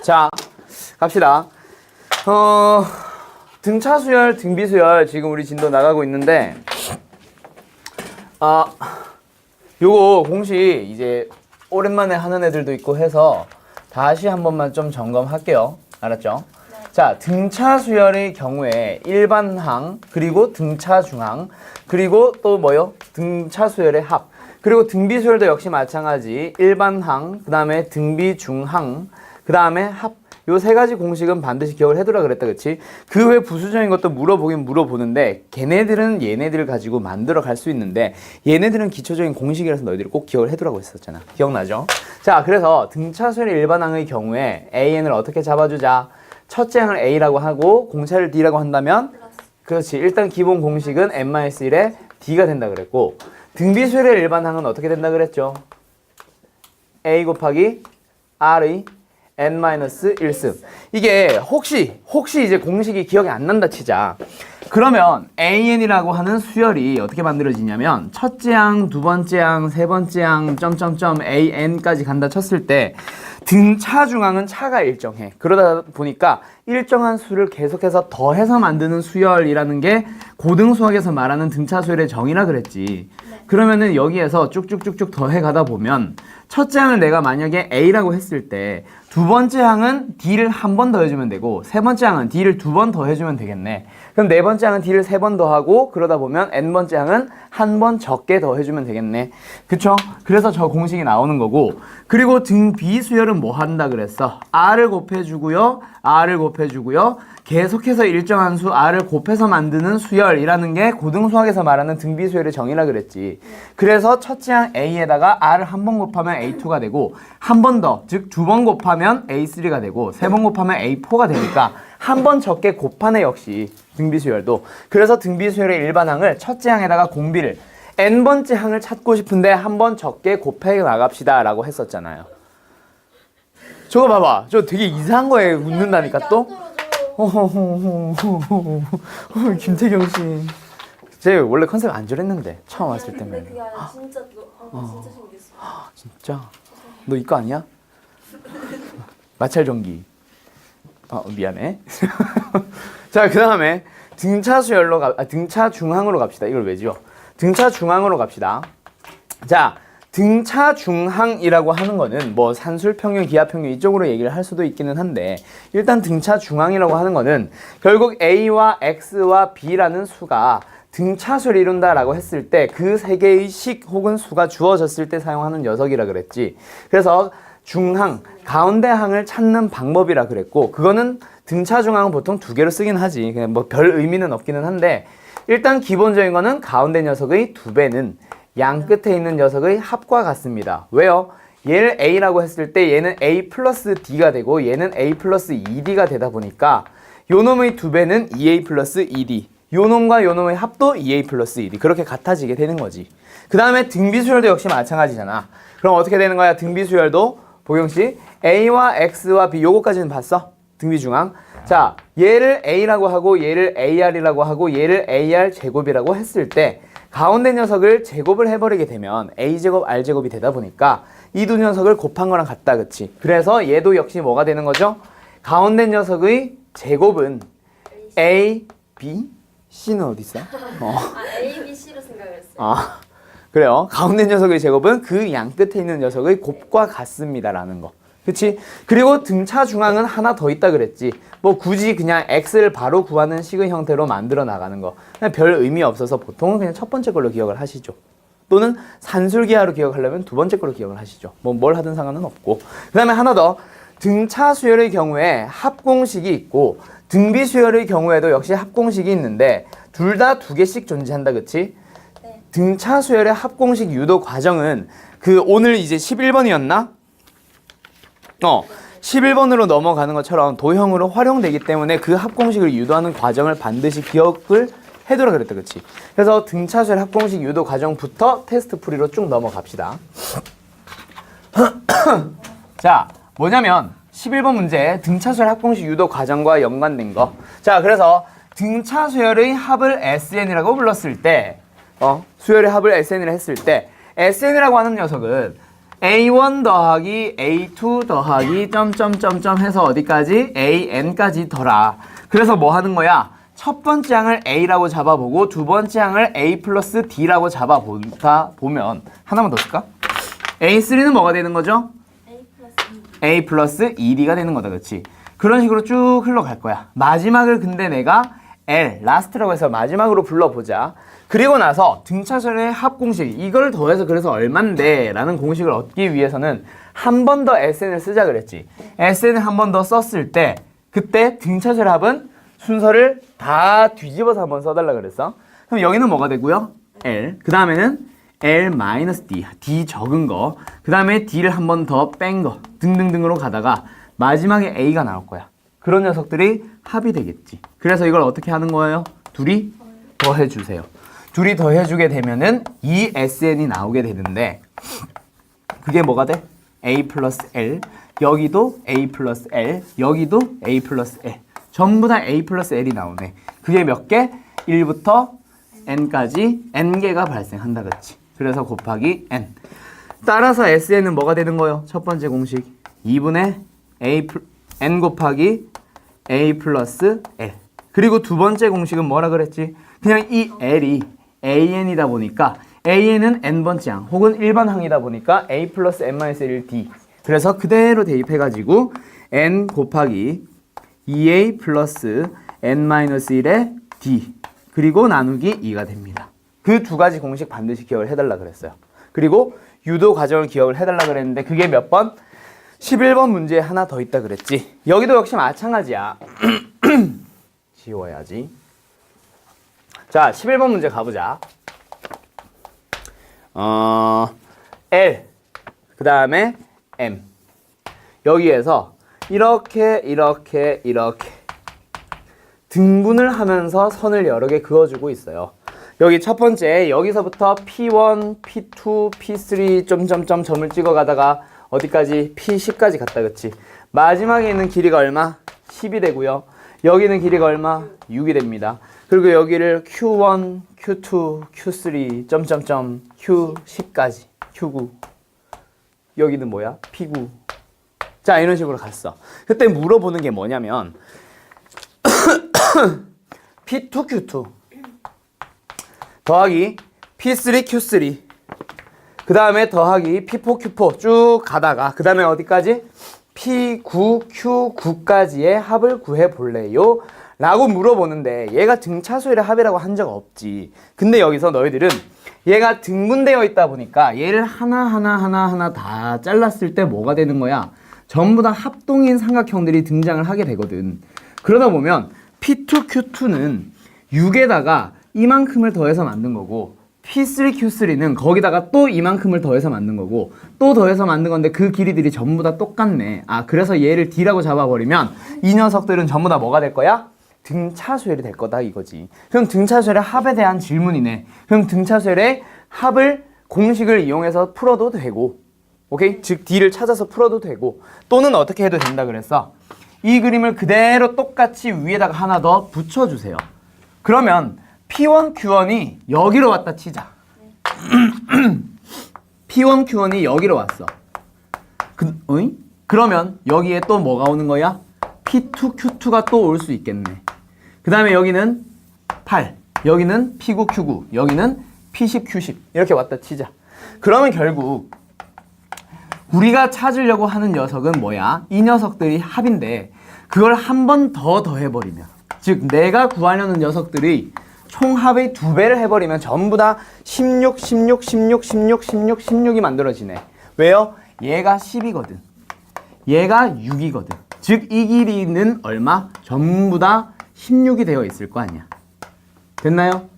자, 갑시다. 등차 수열, 등비 수열 지금 우리 진도 나가고 있는데 요거 공식 이제 오랜만에 하는 애들도 있고 해서 다시 한 번만 좀 점검할게요. 알았죠? 네. 자, 등차 수열의 경우에 일반항, 그리고 등차 중항, 그리고 또 뭐요? 등차 수열의 합. 그리고 등비 수열도 역시 마찬가지. 일반항, 그 다음에 등비 중항, 그 다음에 합. 요 세 가지 공식은 반드시 기억을 해두라 그랬다, 그치? 그 외 부수적인 것도 물어보긴 물어보는데 걔네들은 얘네들을 가지고 만들어 갈 수 있는데 얘네들은 기초적인 공식이라서 너희들이 꼭 기억을 해두라고 했었잖아. 기억나죠? 자, 그래서 등차수열의 일반항의 경우에 AN을 어떻게 잡아주자? 첫째 항을 A라고 하고 공차를 D라고 한다면 그렇지. 일단 기본 공식은 n-1에 D가 된다 그랬고 등비수열의 일반항은 어떻게 된다 그랬죠? A 곱하기 R의 n-1승. 이게 혹시 이제 공식이 기억이 안 난다 치자. 그러면 AN이라고 하는 수열이 어떻게 만들어지냐면 첫째 항, 두 번째 항, 세 번째 항, 점점점 AN까지 간다 쳤을 때 등차 중항은 차가 일정해. 그러다 보니까 일정한 수를 계속해서 더해서 만드는 수열이라는 게 고등수학에서 말하는 등차 수열의 정의라 그랬지. 그러면은 여기에서 쭉쭉쭉쭉 더해 가다 보면 첫째 항을 내가 만약에 A라고 했을 때 두 번째 항은 D를 한 번 더해주면 되고 세 번째 항은 D를 두 번 더해주면 되겠네. 그럼 네 번째 항은 D를 세 번 더하고 그러다 보면 N번째 항은 한 번 적게 더해주면 되겠네. 그쵸? 그래서 저 공식이 나오는 거고 그리고 등비수열은 뭐 한다 그랬어? R을 곱해주고요. R을 곱해주고요. 계속해서 일정한 수 R을 곱해서 만드는 수열이라는 게 고등수학에서 말하는 등비수열의 정의라 그랬지. 그래서 첫째 항 A에다가 R을 한 번 곱하면 A2가 되고 한 번 더, 즉 두 번 곱하면 A3가 되고 세 번 곱하면 A4가 되니까 한 번 적게 곱하네 역시 등비수열도. 그래서 등비수열의 일반항을 첫째 항에다가 공비를 n번째 항을 찾고 싶은데 한 번 적게 곱해 나갑시다 라고 했었잖아요. 저거 봐봐. 저 되게 이상한 거에 웃는다니까 또. 김태경 씨. 제 원래 컨셉 안 저랬는데 처음 왔을 때면. 근데 그게 아니라 진짜 진짜 신기했어. 진짜? 너 이거 아니야? 마찰전기. 미안해. 자, 그 다음에 등차 수열로 등차 중항으로 갑시다. 이걸 왜 지워? 등차 중항으로 갑시다. 자, 등차 중항이라고 하는 거는 뭐 산술 평균, 기하 평균 이쪽으로 얘기를 할 수도 있기는 한데 일단 등차 중항이라고 하는 거는 결국 A와 X와 B라는 수가 등차수를 이룬다라고 했을 때 그 세 개의 식 혹은 수가 주어졌을 때 사용하는 녀석이라 그랬지. 그래서 중항, 가운데 항을 찾는 방법이라 그랬고 그거는 등차 중항은 보통 두 개로 쓰긴 하지. 그냥 뭐 별 의미는 없기는 한데 일단 기본적인 거는 가운데 녀석의 두 배는 양 끝에 있는 녀석의 합과 같습니다. 왜요? 얘를 A라고 했을 때 얘는 A 플러스 D가 되고 얘는 A 플러스 2D가 되다 보니까 요 놈의 두 배는 2A 플러스 2D 요 놈과 요 놈의 합도 2A 플러스 2D 그렇게 같아지게 되는 거지. 그 다음에 등비수열도 역시 마찬가지잖아. 그럼 어떻게 되는 거야? 등비수열도 보경씨 A와 X와 B 요거까지는 봤어? 등비중항. 자, 얘를 A라고 하고 얘를 AR이라고 하고 얘를 AR 제곱이라고 했을 때 가운데 녀석을 제곱을 해버리게 되면 A제곱, R제곱이 되다 보니까 이 두 녀석을 곱한 거랑 같다, 그치? 그래서 얘도 역시 뭐가 되는 거죠? 가운데 녀석의 제곱은 A, B, C는 어디 있어? A, B, C로 생각했어요. 그래요. 가운데 녀석의 제곱은 그 양 끝에 있는 녀석의 곱과 같습니다라는 거. 그치? 그리고 등차 중항은 하나 더 있다 그랬지. 뭐 굳이 그냥 x를 바로 구하는 식의 형태로 만들어 나가는 거. 그냥 별 의미 없어서 보통은 그냥 첫 번째 걸로 기억을 하시죠. 또는 산술기하로 기억하려면 두 번째 걸로 기억을 하시죠. 뭐 뭘 하든 상관은 없고. 그 다음에 하나 더. 등차 수열의 경우에 합공식이 있고 등비 수열의 경우에도 역시 합공식이 있는데 둘 다 두 개씩 존재한다. 그치? 네. 등차 수열의 합공식 유도 과정은 그 오늘 이제 11번이었나? 11번으로 넘어가는 것처럼 도형으로 활용되기 때문에 그 합공식을 유도하는 과정을 반드시 기억을 해두라 그랬다. 그치? 그래서 등차수열 합공식 유도 과정부터 테스트 풀이로 쭉 넘어갑시다. 자, 뭐냐면 11번 문제 등차수열 합공식 유도 과정과 연관된 거. 자, 그래서 등차수열의 합을 SN이라고 불렀을 때 수열의 합을 SN이라 했을 때 SN이라고 하는 녀석은 A1 더하기 A2 더하기 점점점점 해서 어디까지? AN까지 더라. 그래서 뭐 하는 거야? 첫 번째 항을 A라고 잡아보고 두 번째 항을 A 플러스 D라고 잡아보면 하나만 더 쓸까? A3는 뭐가 되는 거죠? A 플러스 2D가 되는 거다. 그렇지? 그런 식으로 쭉 흘러갈 거야. 마지막을 근데 내가 L, 라스트라고 해서 마지막으로 불러보자. 그리고 나서 등차수열의 합공식, 이걸 더해서 그래서 얼만데 라는 공식을 얻기 위해서는 한 번 더 SN을 쓰자 그랬지. SN을 한 번 더 썼을 때 그때 등차수열의 합은 순서를 다 뒤집어서 한번 써달라 그랬어. 그럼 여기는 뭐가 되고요? L. 그 다음에는 L-D, D 적은 거. 그 다음에 D를 한 번 더 뺀 거. 등등등으로 가다가 마지막에 A가 나올 거야. 그런 녀석들이 합이 되겠지. 그래서 이걸 어떻게 하는 거예요? 둘이 더해주세요. 둘이 더해주게 되면은 이 SN이 나오게 되는데 그게 뭐가 돼? A 플러스 L, 여기도 A 플러스 L, 여기도 A 플러스 L. 전부 다 A 플러스 L이 나오네. 그게 몇 개? 1부터 N까지 N개가 발생한다 그렇지. 그래서 곱하기 N. 따라서 SN은 뭐가 되는 거예요? 첫 번째 공식 2분의 N 곱하기 A 플러스 L. 그리고 두 번째 공식은 뭐라 그랬지? 그냥 이 L이 AN이다 보니까 AN은 N번째 항 혹은 일반항이다 보니까 A 플러스 N-1D. 그래서 그대로 대입해가지고 N 곱하기 2A 플러스 N-1의 D 그리고 나누기 2가 됩니다. 그 두 가지 공식 반드시 기억을 해달라 그랬어요. 그리고 유도 과정을 기억을 해달라 그랬는데 그게 몇 번? 11번 문제에 하나 더 있다 그랬지. 여기도 역시 마찬가지야. 지워야지. 자, 11번 문제 가보자. L 그 다음에 M. 여기에서 이렇게 등분을 하면서 선을 여러 개 그어주고 있어요. 여기 첫 번째 여기서부터 P1, P2, P3 점점점 점을 찍어가다가 어디까지? P10까지 갔다 그치? 마지막에 있는 길이가 얼마? 10이 되고요. 여기는 길이가 얼마? 6이 됩니다. 그리고 여기를 Q1, Q2, Q3 점점점 Q10까지 Q9. 여기는 뭐야? P9. 자, 이런 식으로 갔어. 그때 물어보는 게 뭐냐면 P2, Q2 더하기 P3, Q3 그 다음에 더하기 P4, Q4 쭉 가다가 그 다음에 어디까지? P9, Q9까지의 합을 구해볼래요? 라고 물어보는데 얘가 등차수열의 합이라고 한 적 없지. 근데 여기서 너희들은 얘가 등분되어 있다 보니까 얘를 하나하나 다 잘랐을 때 뭐가 되는 거야? 전부 다 합동인 삼각형들이 등장을 하게 되거든. 그러다 보면 P2, Q2는 6에다가 이만큼을 더해서 만든 거고 P3, Q3는 거기다가 또 이만큼을 더해서 만든 거고 또 더해서 만든 건데 그 길이들이 전부 다 똑같네. 아, 그래서 얘를 D라고 잡아버리면 이 녀석들은 전부 다 뭐가 될 거야? 등차수열이 될 거다 이거지. 그럼 등차수열의 합에 대한 질문이네. 그럼 등차수열의 합을 공식을 이용해서 풀어도 되고, 오케이? 즉 D를 찾아서 풀어도 되고, 또는 어떻게 해도 된다 그랬어. 이 그림을 그대로 똑같이 위에다가 하나 더 붙여주세요. 그러면 P1, Q1이 여기로 왔다 치자. P1, Q1이 여기로 왔어. 그러면 여기에 또 뭐가 오는 거야? P2, Q2가 또 올 수 있겠네. 그 다음에 여기는 8, 여기는 P9, Q9, 여기는 P10, Q10 이렇게 왔다 치자. 그러면 결국 우리가 찾으려고 하는 녀석은 뭐야? 이 녀석들이 합인데 그걸 한 번 더 더해버리면, 즉 내가 구하려는 녀석들이 총합의 2배를 해버리면 전부 다 16, 16, 16, 16, 16, 16이 만들어지네. 왜요? 얘가 10이거든. 얘가 6이거든. 즉 이 길이는 얼마? 전부 다 16이 되어 있을 거 아니야. 됐나요?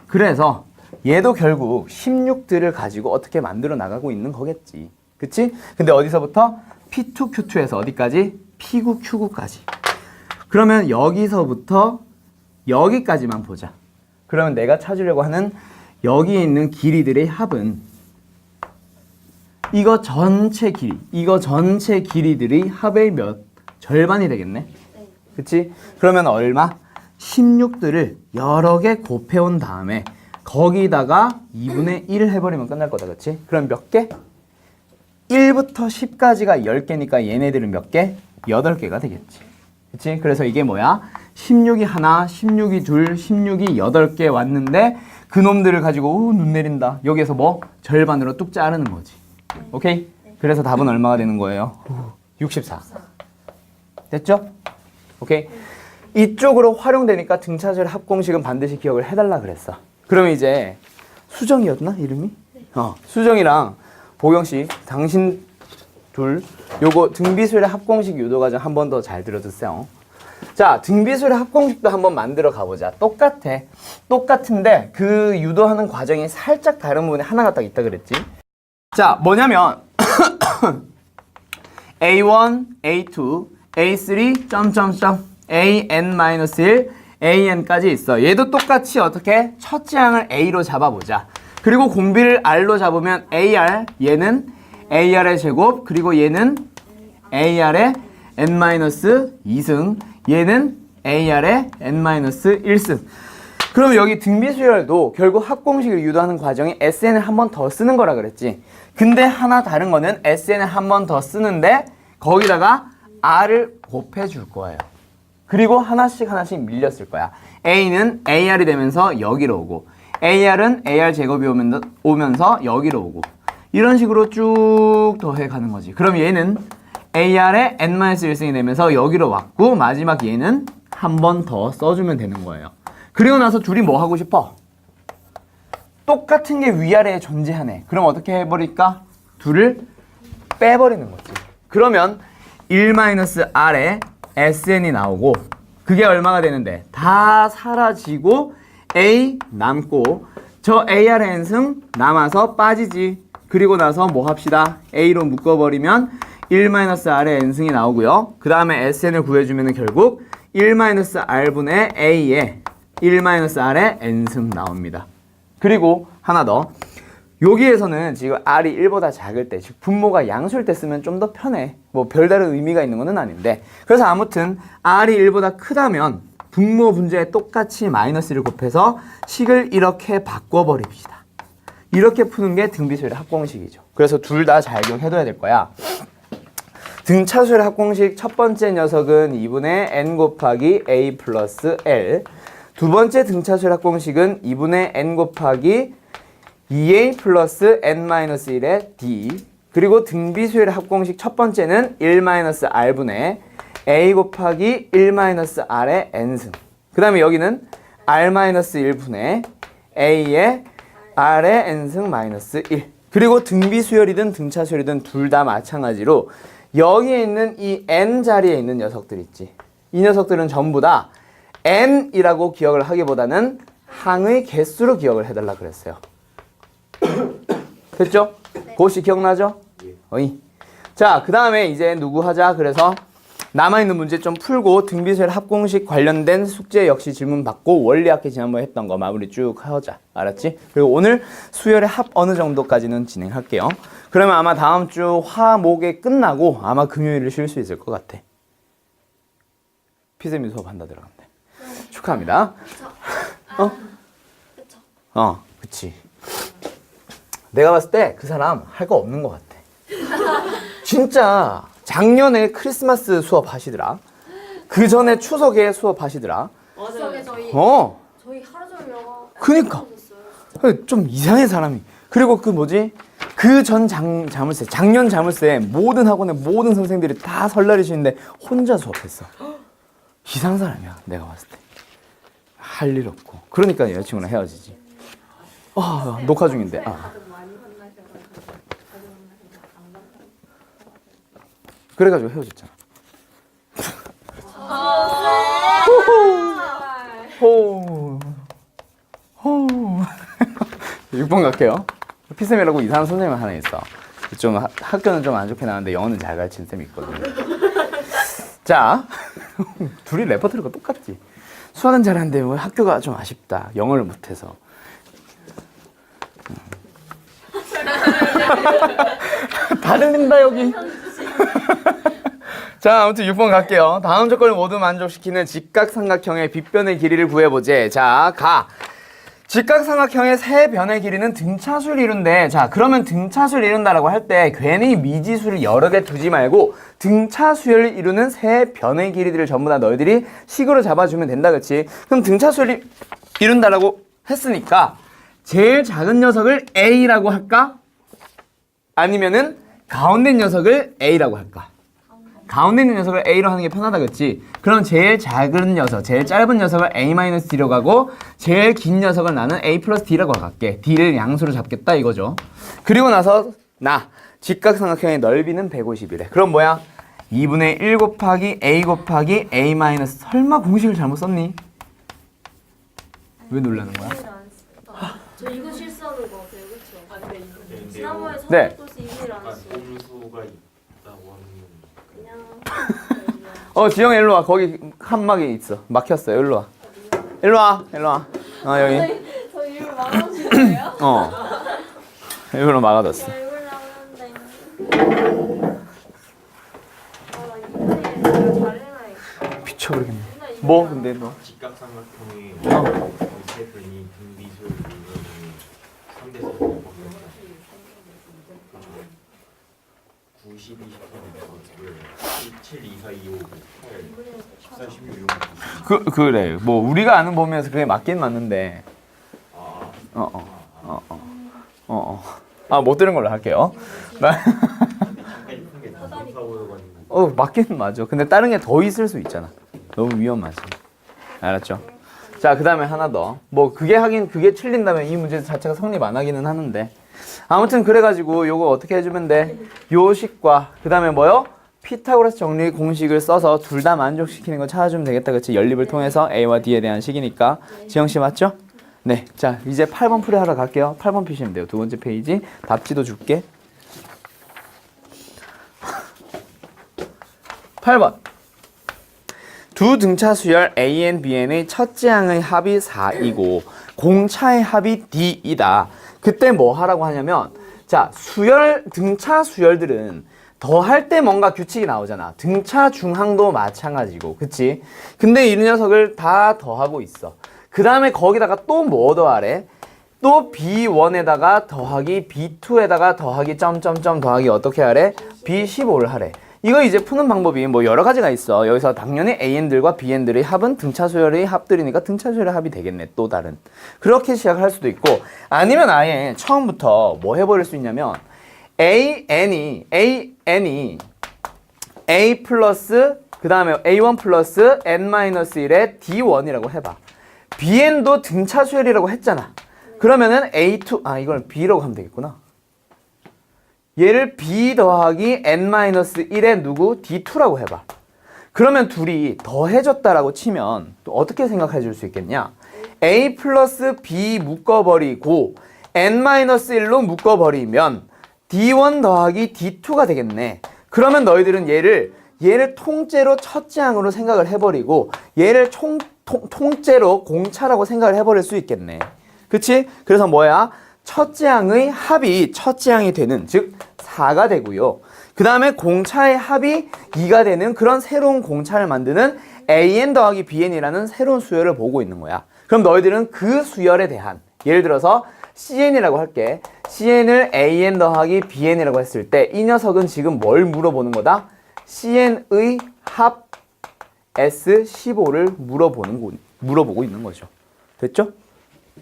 그래서 얘도 결국 16들을 가지고 어떻게 만들어 나가고 있는 거겠지. 그치? 근데 어디서부터? P2, Q2에서 어디까지? P9, Q9까지. 그러면 여기서부터 여기까지만 보자. 그러면 내가 찾으려고 하는 여기 있는 길이들의 합은 이거 전체 길이들의 합의 절반이 되겠네. 그치? 그러면 얼마? 16들을 여러 개 곱해온 다음에 거기다가 2분의 1 해버리면 끝날 거다. 그치? 그럼 몇 개? 1부터 10까지가 10개니까 얘네들은 몇 개? 8개가 되겠지. 그치? 그래서 이게 뭐야? 16이 하나, 16이 둘, 16이 8개 왔는데 그놈들을 가지고 눈 내린다. 여기에서 뭐? 절반으로 뚝 자르는 거지. 오케이? 그래서 답은 얼마가 되는 거예요? 64. 됐죠? 오케이? 이쪽으로 활용되니까 등차수열 합공식은 반드시 기억을 해달라 그랬어. 그러면 이제 수정이었나? 이름이? 수정이랑 보경씨, 당신 둘 요거 등비수열의 합공식 유도 과정 한 번 더 잘 들어주세요. 자, 등비수열의 합공식도 한번 만들어 가보자. 똑같아. 똑같은데 그 유도하는 과정이 살짝 다른 부분에 하나가 딱 있다 그랬지. 자, 뭐냐면 A1, A2, A3, 점점점, AN-1, AN까지 있어. 얘도 똑같이 어떻게? 첫째 항을 A로 잡아보자. 그리고 공비를 R로 잡으면 AR, 얘는 AR의 제곱, 그리고 얘는 AR의 N-2승, 얘는 AR의 N-1승. 그럼 여기 등비수열도 결국 합공식을 유도하는 과정이 SN을 한 번 더 쓰는 거라 그랬지. 근데 하나 다른 거는 SN을 한 번 더 쓰는데 거기다가 R을 곱해줄 거예요. 그리고 하나씩 밀렸을 거야. A는 AR이 되면서 여기로 오고 AR은 AR 제곱이 오면서 여기로 오고 이런 식으로 쭉 더해 가는 거지. 그럼 얘는 AR의 N-1승이 되면서 여기로 왔고 마지막 얘는 한 번 더 써주면 되는 거예요. 그리고 나서 둘이 뭐 하고 싶어? 똑같은 게 위아래에 존재하네. 그럼 어떻게 해버릴까? 둘을 빼버리는 거지. 그러면 1-R에 SN이 나오고 그게 얼마가 되는데? 다 사라지고 A 남고 저 AR의 N승 남아서 빠지지. 그리고 나서 뭐 합시다? A로 묶어버리면 1-R의 N승이 나오고요. 그 다음에 SN을 구해주면 결국 1-R분의 A에 1-R의 N승 나옵니다. 그리고 하나 더. 여기에서는 지금 R이 1보다 작을 때, 즉 분모가 양수일 때 쓰면 좀 더 편해. 뭐 별다른 의미가 있는 건 아닌데. 그래서 아무튼 R이 1보다 크다면 분모 분자에 똑같이 마이너스를 곱해서 식을 이렇게 바꿔버립시다. 이렇게 푸는 게 등비수열의 합공식이죠. 그래서 둘 다 잘 기억해둬야 될 거야. 등차수열 합공식 첫 번째 녀석은 2분의 n 곱하기 a 플러스 l. 두 번째 등차수열 합공식은 2분의 n 곱하기 2a 플러스 n-1의 d. 그리고 등비수열의 합공식 첫 번째는 1-r분의 a 곱하기 1-r의 n승. 그 다음에 여기는 r-1분의 a의 r의 n승 마이너스 1. 그리고 등비수열이든 등차수열이든 둘 다 마찬가지로 여기에 있는 이 n 자리에 있는 녀석들 있지. 이 녀석들은 전부 다 n이라고 기억을 하기보다는 항의 개수로 기억을 해달라 그랬어요. 됐죠? 네. 그것이 기억나죠? 어이. 자, 그 다음에 이제 누구 하자? 그래서 남아있는 문제 좀 풀고 등비수열 합공식 관련된 숙제 역시 질문 받고 원리학회 지난번에 했던 거 마무리 쭉 하자. 알았지? 그리고 오늘 수열의 합 어느 정도까지는 진행할게요. 그러면 아마 다음 주 화목에 끝나고 아마 금요일을 쉴 수 있을 것 같아. 피쌤이 수업한다 들어간대. 축하합니다. 그치. 내가 봤을 때 그 사람 할 거 없는 것 같아. 진짜 작년에 크리스마스 수업 하시더라. 그 전에 추석에 수업 하시더라. 추석에 저희 하루 종일 영어. 그니까 좀 이상해 사람이. 그리고 그 뭐지? 그 전 자물쇠, 작년 자물쇠 모든 학원의 모든 선생들이 다 설날이 쉬는데 혼자 수업했어. 이상한 사람이야 내가 봤을 때. 할 일 없고. 그러니까 여자친구랑 헤어지지. 녹화 중인데. 그래가지고 헤어졌잖아. 호. 6번 갈게요. 피쌤이라고 이상한 선생님 하나 있어. 좀 학교는 좀 안 좋게 나왔는데 영어는 잘 가르치는 쌤이 있거든. 자, 둘이 레퍼토리가 똑같지. 수학은 잘하는데 뭐 학교가 좀 아쉽다. 영어를 못해서. 다 들린다 여기. 자, 아무튼 6번 갈게요. 다음 조건을 모두 만족시키는 직각삼각형의 빗변의 길이를 구해보재. 자, 가. 직각삼각형의 세 변의 길이는 등차수를 이룬대. 자, 그러면 등차수를 이룬다라고 할 때 괜히 미지수를 여러 개 두지 말고 등차수를 이루는 세 변의 길이들을 전부 다 너희들이 식으로 잡아주면 된다, 그치? 그럼 등차수를 이룬다라고 했으니까 제일 작은 녀석을 A라고 할까? 아니면은 가운데 녀석을 A라고 할까? 가운데 있는 녀석을 A로 하는 게 편하다, 그치? 그럼 제일 작은 녀석, 제일 짧은 녀석을 A-D로 가고 제일 긴 녀석을 나는 A 플러스 D라고 할게. D를 양수로 잡겠다 이거죠. 그리고 나서 직각삼각형의 넓이는 150이래. 그럼 뭐야? 2분의 1 곱하기 A 곱하기 A 마이너스. 설마 공식을 잘못 썼니? 왜 놀라는 거야? 저 이거 실수하는 거 같아요, 그렇죠? 아, 근데 이거 지난번에 네. 선생님도 이해를 안 했어요. 보류수가 있다고 하는 그냥 지영아 일로 와. 거기 칸막이 있어. 막혔어요. 일로 와. 일로 와. 일로 와. 여기. 저 이걸 막아주신 거예요? 일부러 막아뒀어. 저 이걸 나오는데 나 이번에 잘해놔야겠다. 미쳐버리겠네. 뭐 근데 너? 직각삼각형의 어. 세 변이 등비수를 이루는 3대 4 90, 20, 7, 2, 4, 2, 5, 8, 14, 16 이런 거. 그래. 뭐 우리가 아는 범위에서 그게 맞긴 맞는데. 못 들은 걸로 할게요. 맞긴 맞아. 근데 다른 게 더 있을 수 있잖아. 너무 위험하지. 알았죠? 자, 그 다음에 하나 더. 뭐 그게 틀린다면 이 문제 자체가 성립 안 하기는 하는데. 아무튼 그래가지고 요거 어떻게 해주면 돼? 요 식과 그 다음에 뭐요? 피타고라스 정리 공식을 써서 둘 다 만족시키는 거 찾아주면 되겠다, 그치? 연립을 통해서 A와 D에 대한 식이니까. 지영씨 맞죠? 네, 자 이제 8번 풀이하러 갈게요. 8번 피시면 돼요. 두 번째 페이지 답지도 줄게. 8번 두 등차 수열 AN, BN의 첫째 항의 합이 4이고 공차의 합이 D이다. 그때 뭐 하라고 하냐면 자, 등차 수열들은 더할 때 뭔가 규칙이 나오잖아. 등차 중항도 마찬가지고, 그치? 근데 이 녀석을 다 더하고 있어. 그 다음에 거기다가 또 뭐 더하래? 또 B1에다가 더하기 B2에다가 더하기 점점점 더하기 어떻게 하래? B15를 하래. 이거 이제 푸는 방법이 뭐 여러 가지가 있어. 여기서 당연히 AN들과 BN들의 합은 등차수열의 합들이니까 등차수열의 합이 되겠네. 또 다른. 그렇게 시작을 할 수도 있고 아니면 아예 처음부터 뭐 해버릴 수 있냐면 AN이 A 플러스 그 다음에 A1 플러스 N-1의 D1이라고 해봐. BN도 등차수열이라고 했잖아. 그러면은 A2 이걸 B라고 하면 되겠구나. 얘를 B 더하기 N-1의 누구? D2라고 해봐. 그러면 둘이 더해졌다라고 치면 또 어떻게 생각해 줄 수 있겠냐? A 플러스 B 묶어버리고 N-1로 묶어버리면 D1 더하기 D2가 되겠네. 그러면 너희들은 얘를 통째로 첫째 항으로 생각을 해버리고 얘를 통째로 공차라고 생각을 해버릴 수 있겠네. 그치? 그래서 뭐야? 첫째 항의 합이 첫째 항이 되는, 즉 4가 되고요. 그 다음에 공차의 합이 2가 되는 그런 새로운 공차를 만드는 AN 더하기 BN이라는 새로운 수열을 보고 있는 거야. 그럼 너희들은 그 수열에 대한, 예를 들어서 CN이라고 할게. CN을 AN 더하기 BN이라고 했을 때 이 녀석은 지금 뭘 물어보는 거다? CN의 합 S15를 물어보고 있는 거죠. 됐죠?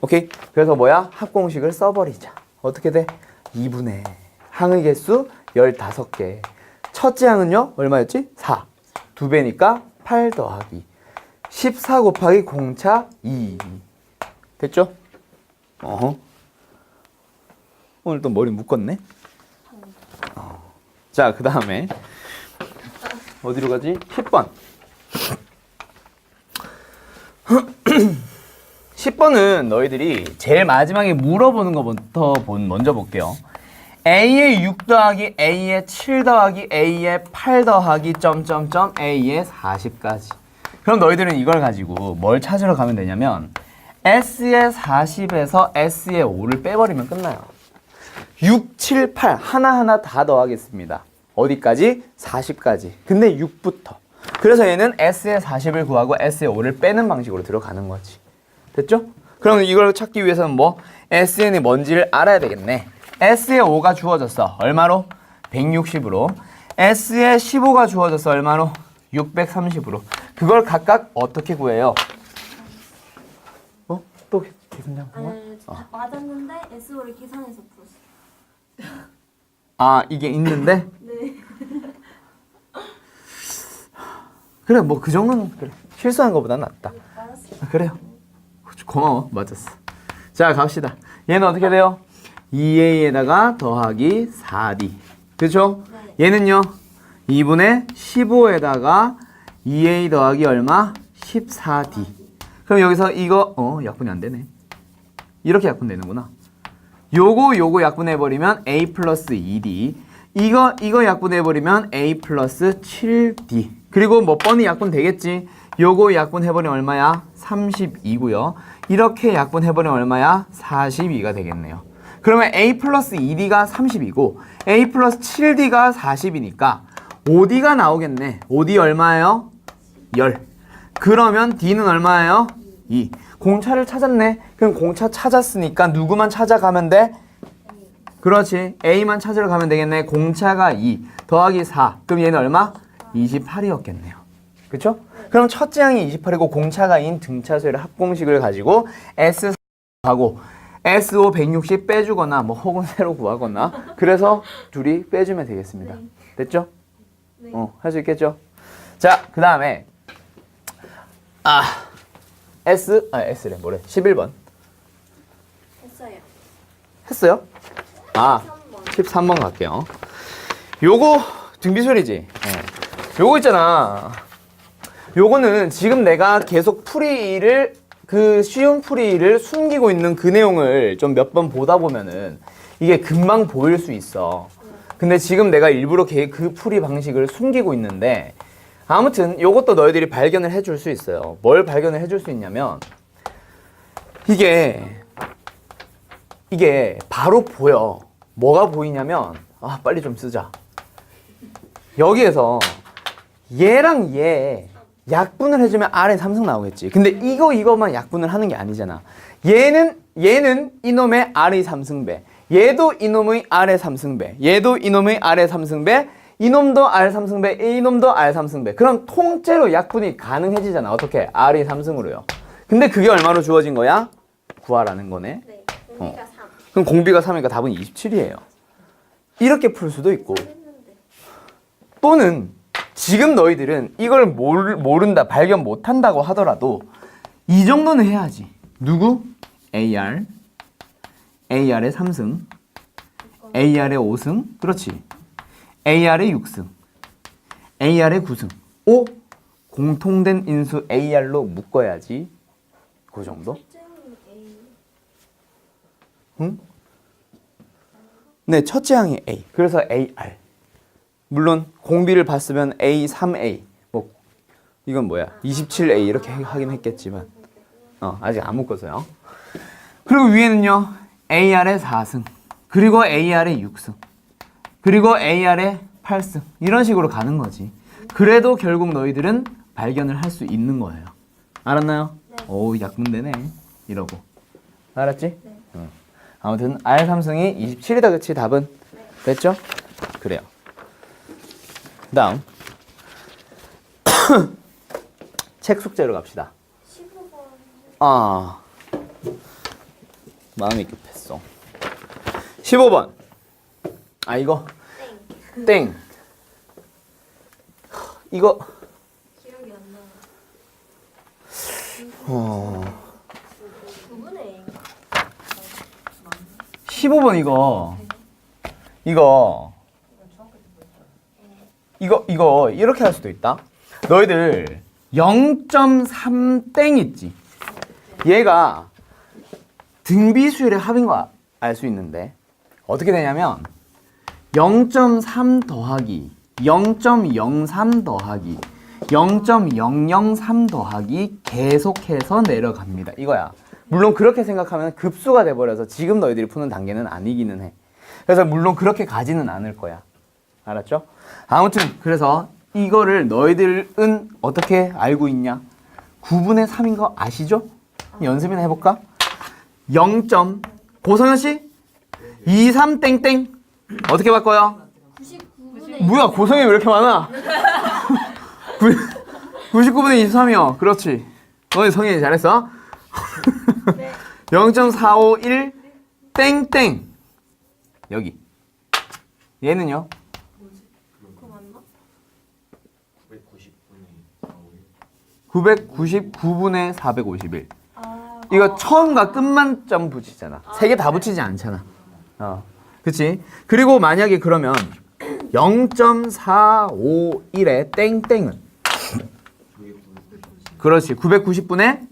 오케이? 그래서 뭐야? 합공식을 써버리자. 어떻게 돼? 2분의 항의 개수 15개. 첫째 항은요? 얼마였지? 4. 2배니까 8 더하기 14 곱하기 공차 2. 됐죠? 오늘 또 머리 묶었네? 자, 그 다음에 어디로 가지? 10번. 10번은 너희들이 제일 마지막에 물어보는 것부터 먼저 볼게요. A의 6 더하기 A의 7 더하기 A의 8 더하기 점점점 A의 40까지. 그럼 너희들은 이걸 가지고 뭘 찾으러 가면 되냐면 S의 40에서 S의 5를 빼버리면 끝나요. 6, 7, 8 하나하나 다 더하겠습니다. 어디까지? 40까지. 근데 6부터. 그래서 얘는 S의 40을 구하고 S의 5를 빼는 방식으로 들어가는 거지. 됐죠? 그럼 이걸 찾기 위해서는 뭐? SN이 뭔지를 알아야 되겠네. S에 5가 주어졌어. 얼마로? 160으로. S에 15가 주어졌어. 얼마로? 630으로. 그걸 각각 어떻게 구해요? 또 계산장 한 번? 아니 다 맞았는데 SO를 계산해서 풀었어. 아, 이게 있는데? 네. 그래, 뭐 그 정도는 그래. 실수한 것보다 낫다. 맞았어. 아, 그래요. 고마워. 맞았어. 자, 갑시다. 얘는 어떻게 돼요? 2a에다가 더하기 4d. 그렇죠? 네. 얘는요. 2분의 15에다가 2a 더하기 얼마? 14d. 그럼 여기서 이거 약분이 안 되네. 이렇게 약분되는구나. 요거 약분해버리면 a 플러스 2d. 이거 약분해버리면 a 플러스 7d. 그리고 뭐 뻔히 약분 되겠지. 요거 약분해버리면 얼마야? 32고요. 이렇게 약분해버리면 얼마야? 42가 되겠네요. 그러면 a 플러스 2d가 30이고 a 플러스 7d가 40이니까 5d가 나오겠네. 5d 얼마예요? 10. 그러면 d는 얼마예요? 2. 공차를 찾았네. 그럼 공차 찾았으니까 누구만 찾아가면 돼? 그렇지. a만 찾으러 가면 되겠네. 공차가 2 더하기 4. 그럼 얘는 얼마? 28이었겠네요. 그쵸? 그럼 첫째 항이 28이고 공차가 2인 등차수열의 합공식을 가지고 S4하고 SO 160 빼주거나 뭐 혹은 새로 구하거나 그래서 둘이 빼주면 되겠습니다. 네. 됐죠? 네. 할 수 있겠죠? 자, 그 다음에 S래 뭐래? 11번 했어요. 했어요? 3번. 13번 갈게요. 요거 등비술이지? 요거 있잖아. 요거는 지금 내가 계속 풀이를 그 쉬운 풀이를 숨기고 있는 그 내용을 좀 몇 번 보다 보면은 이게 금방 보일 수 있어. 근데 지금 내가 일부러 그 풀이 방식을 숨기고 있는데 아무튼 요것도 너희들이 발견을 해줄 수 있어요. 뭘 발견을 해줄 수 있냐면 이게 바로 보여. 뭐가 보이냐면 빨리 좀 쓰자. 여기에서 얘랑 얘 약분을 해주면 R에 3승 나오겠지. 근데 이거만 약분을 하는 게 아니잖아. 얘는 이놈의 R의 3승배. 얘도 이놈의 R의 3승배. 얘도 이놈의 R의 3승배. 이놈도 R 3승배. 이놈도 R 3승배. 그럼 통째로 약분이 가능해지잖아. 어떻게? R이 3승으로요. 근데 그게 얼마로 주어진 거야? 구하라는 거네. 네. 공비가 3. 그럼 공비가 3이니까 답은 27이에요. 이렇게 풀 수도 있고 했는데. 또는 지금 너희들은 이걸 모른다, 발견 못한다고 하더라도 이 정도는 해야지. 누구? AR의 3승, AR의 5승, 그렇지. AR의 6승, AR의 9승. 공통된 인수 AR로 묶어야지. 그 정도? 응? 네, 첫째 항이 A. 그래서 AR. 물론 공비를 봤으면 A, 3A. 뭐 이건 뭐야? 27A 이렇게 하긴 했겠지만 아직 안 묶어서요. 그리고 위에는요. AR의 4승. 그리고 AR의 6승. 그리고 AR의 8승. 이런 식으로 가는 거지. 그래도 결국 너희들은 발견을 할 수 있는 거예요. 알았나요? 네. 오, 약분되네. 이러고. 알았지? 네. 응. 아무튼 R3승이 27이다. 그치? 답은? 네. 됐죠? 그래요. 그 다음 책 숙제로 갑시다. 15번. 마음이 급했어. 15번. 이거 땡. 이거 기억이 안 나. 9분의 15번 이거 이렇게 할 수도 있다. 너희들 0.3땡 있지. 얘가 등비수열의 합인 거 알 수 있는데 어떻게 되냐면 0.3 더하기 0.03 더하기 0.003 더하기 계속해서 내려갑니다. 이거야. 물론 그렇게 생각하면 급수가 돼버려서 지금 너희들이 푸는 단계는 아니기는 해. 그래서 물론 그렇게 가지는 않을 거야. 알았죠? 아무튼 그래서 이거를 너희들은 어떻게 알고 있냐? 9분의 3인 거 아시죠? 연습이나 해볼까? 0. 고성현 씨? 23 땡땡. 어떻게 바꿔요? 99분의 뭐야, 고성현이 왜 이렇게 많아? 99분의 23이요. 그렇지. 너희 성현이 잘했어. 0.451 땡땡. 여기. 얘는요? 그거 맞나? 990분의 451. 999분의 451. 아, 이거 처음과 끝만 점 붙이잖아. 세 개 다 붙이지 않잖아. 그치? 그리고 만약에 그러면 0.451의 땡땡은 그렇지. 990분의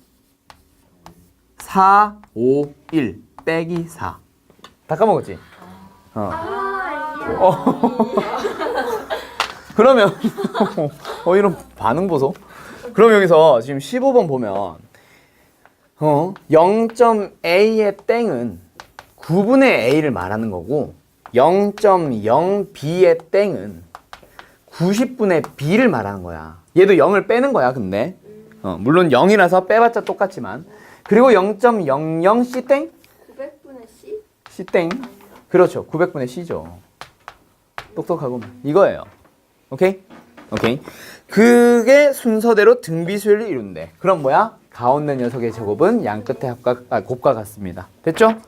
451 빼기 4. 다 까먹었지? 그러면 이런 반응 보소. 그럼 여기서 지금 15번 보면 0.a의 땡은 9분의 a를 말하는 거고 0.0b의 땡은 90분의 b를 말하는 거야. 얘도 0을 빼는 거야. 근데 물론 0이라서 빼봤자 똑같지만 그리고 0.00c 땡? 900분의 C? c 땡. 그렇죠. 900분의 c죠. 똑똑하구만. 이거예요. 오케이? 오케이. 그게 순서대로 등비수열을 이룬대. 그럼 뭐야? 가운데 녀석의 제곱은 양 끝의 곱과 같습니다. 됐죠?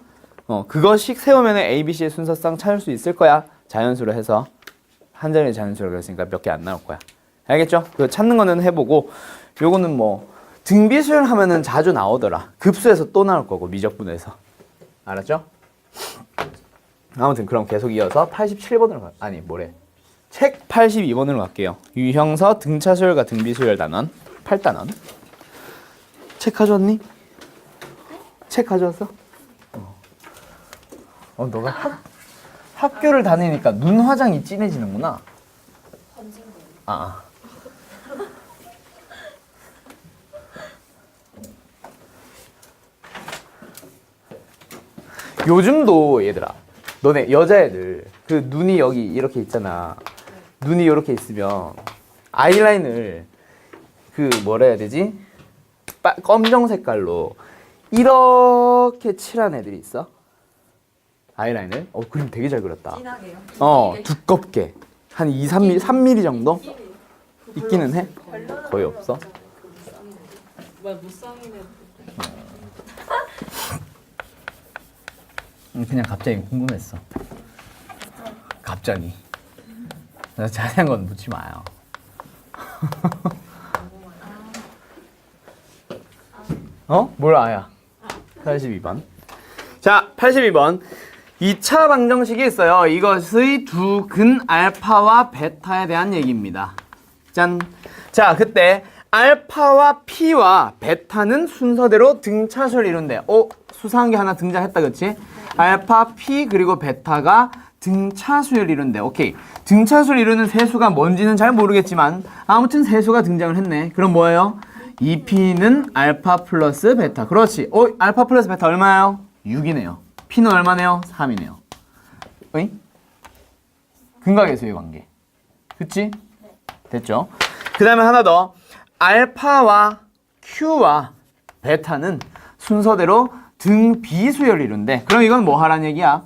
그것씩 세우면 ABC의 순서상 찾을 수 있을 거야. 자연수로 해서. 한 자리의 자연수로 그랬으니까 몇 개 안 나올 거야. 알겠죠? 그거 찾는 거는 해보고 요거는 뭐 등비수열 하면은 자주 나오더라. 급수에서 또 나올 거고 미적분에서. 알았죠? 아무튼 그럼 계속 이어서 87번으로 아니 뭐래. 책 82번으로 갈게요. 유형서 등차수열과 등비수열 단원 8단원. 책 가져왔니? 책 가져왔어? 너가 학교를 다니니까 눈 화장이 진해지는구나. 요즘도 얘들아, 너네 여자애들 그 눈이 여기 이렇게 있잖아. 눈이 이렇게 있으면 아이라인을 그 뭐라 해야 되지? 검정 색깔로 이렇게 칠한 애들이 있어. 아이라인을. 그림 되게 잘 그렸다. 진하게요. 두껍게 한 2, 3mm, 3mm 정도 있기는 해. 거의 없어. 무쌍이네. 그냥 갑자기 궁금했어. 갑자기. 자세한 건 묻지 마요. 뭘 아야? 82번. 자, 82번. 2차 방정식이 있어요. 이것의 두 근 알파와 베타에 대한 얘기입니다. 짠. 자, 그때 알파와 P와 베타는 순서대로 등차수를 이룬대. 수상한 게 하나 등장했다, 그치? 알파, P, 그리고 베타가 등차수를 이룬대. 오케이. 등차수를 이루는 세수가 뭔지는 잘 모르겠지만 아무튼 세수가 등장을 했네. 그럼 뭐예요? 2P는 알파 플러스 베타. 그렇지. 알파 플러스 베타 얼마예요? 6이네요. P는 얼마네요? 3이네요. 어잉? 근각의 관계. 그치? 됐죠? 그 다음에 하나 더. 알파와 Q와 베타는 순서대로 등비수열을 이룬대. 그럼 이건 뭐 하란 얘기야?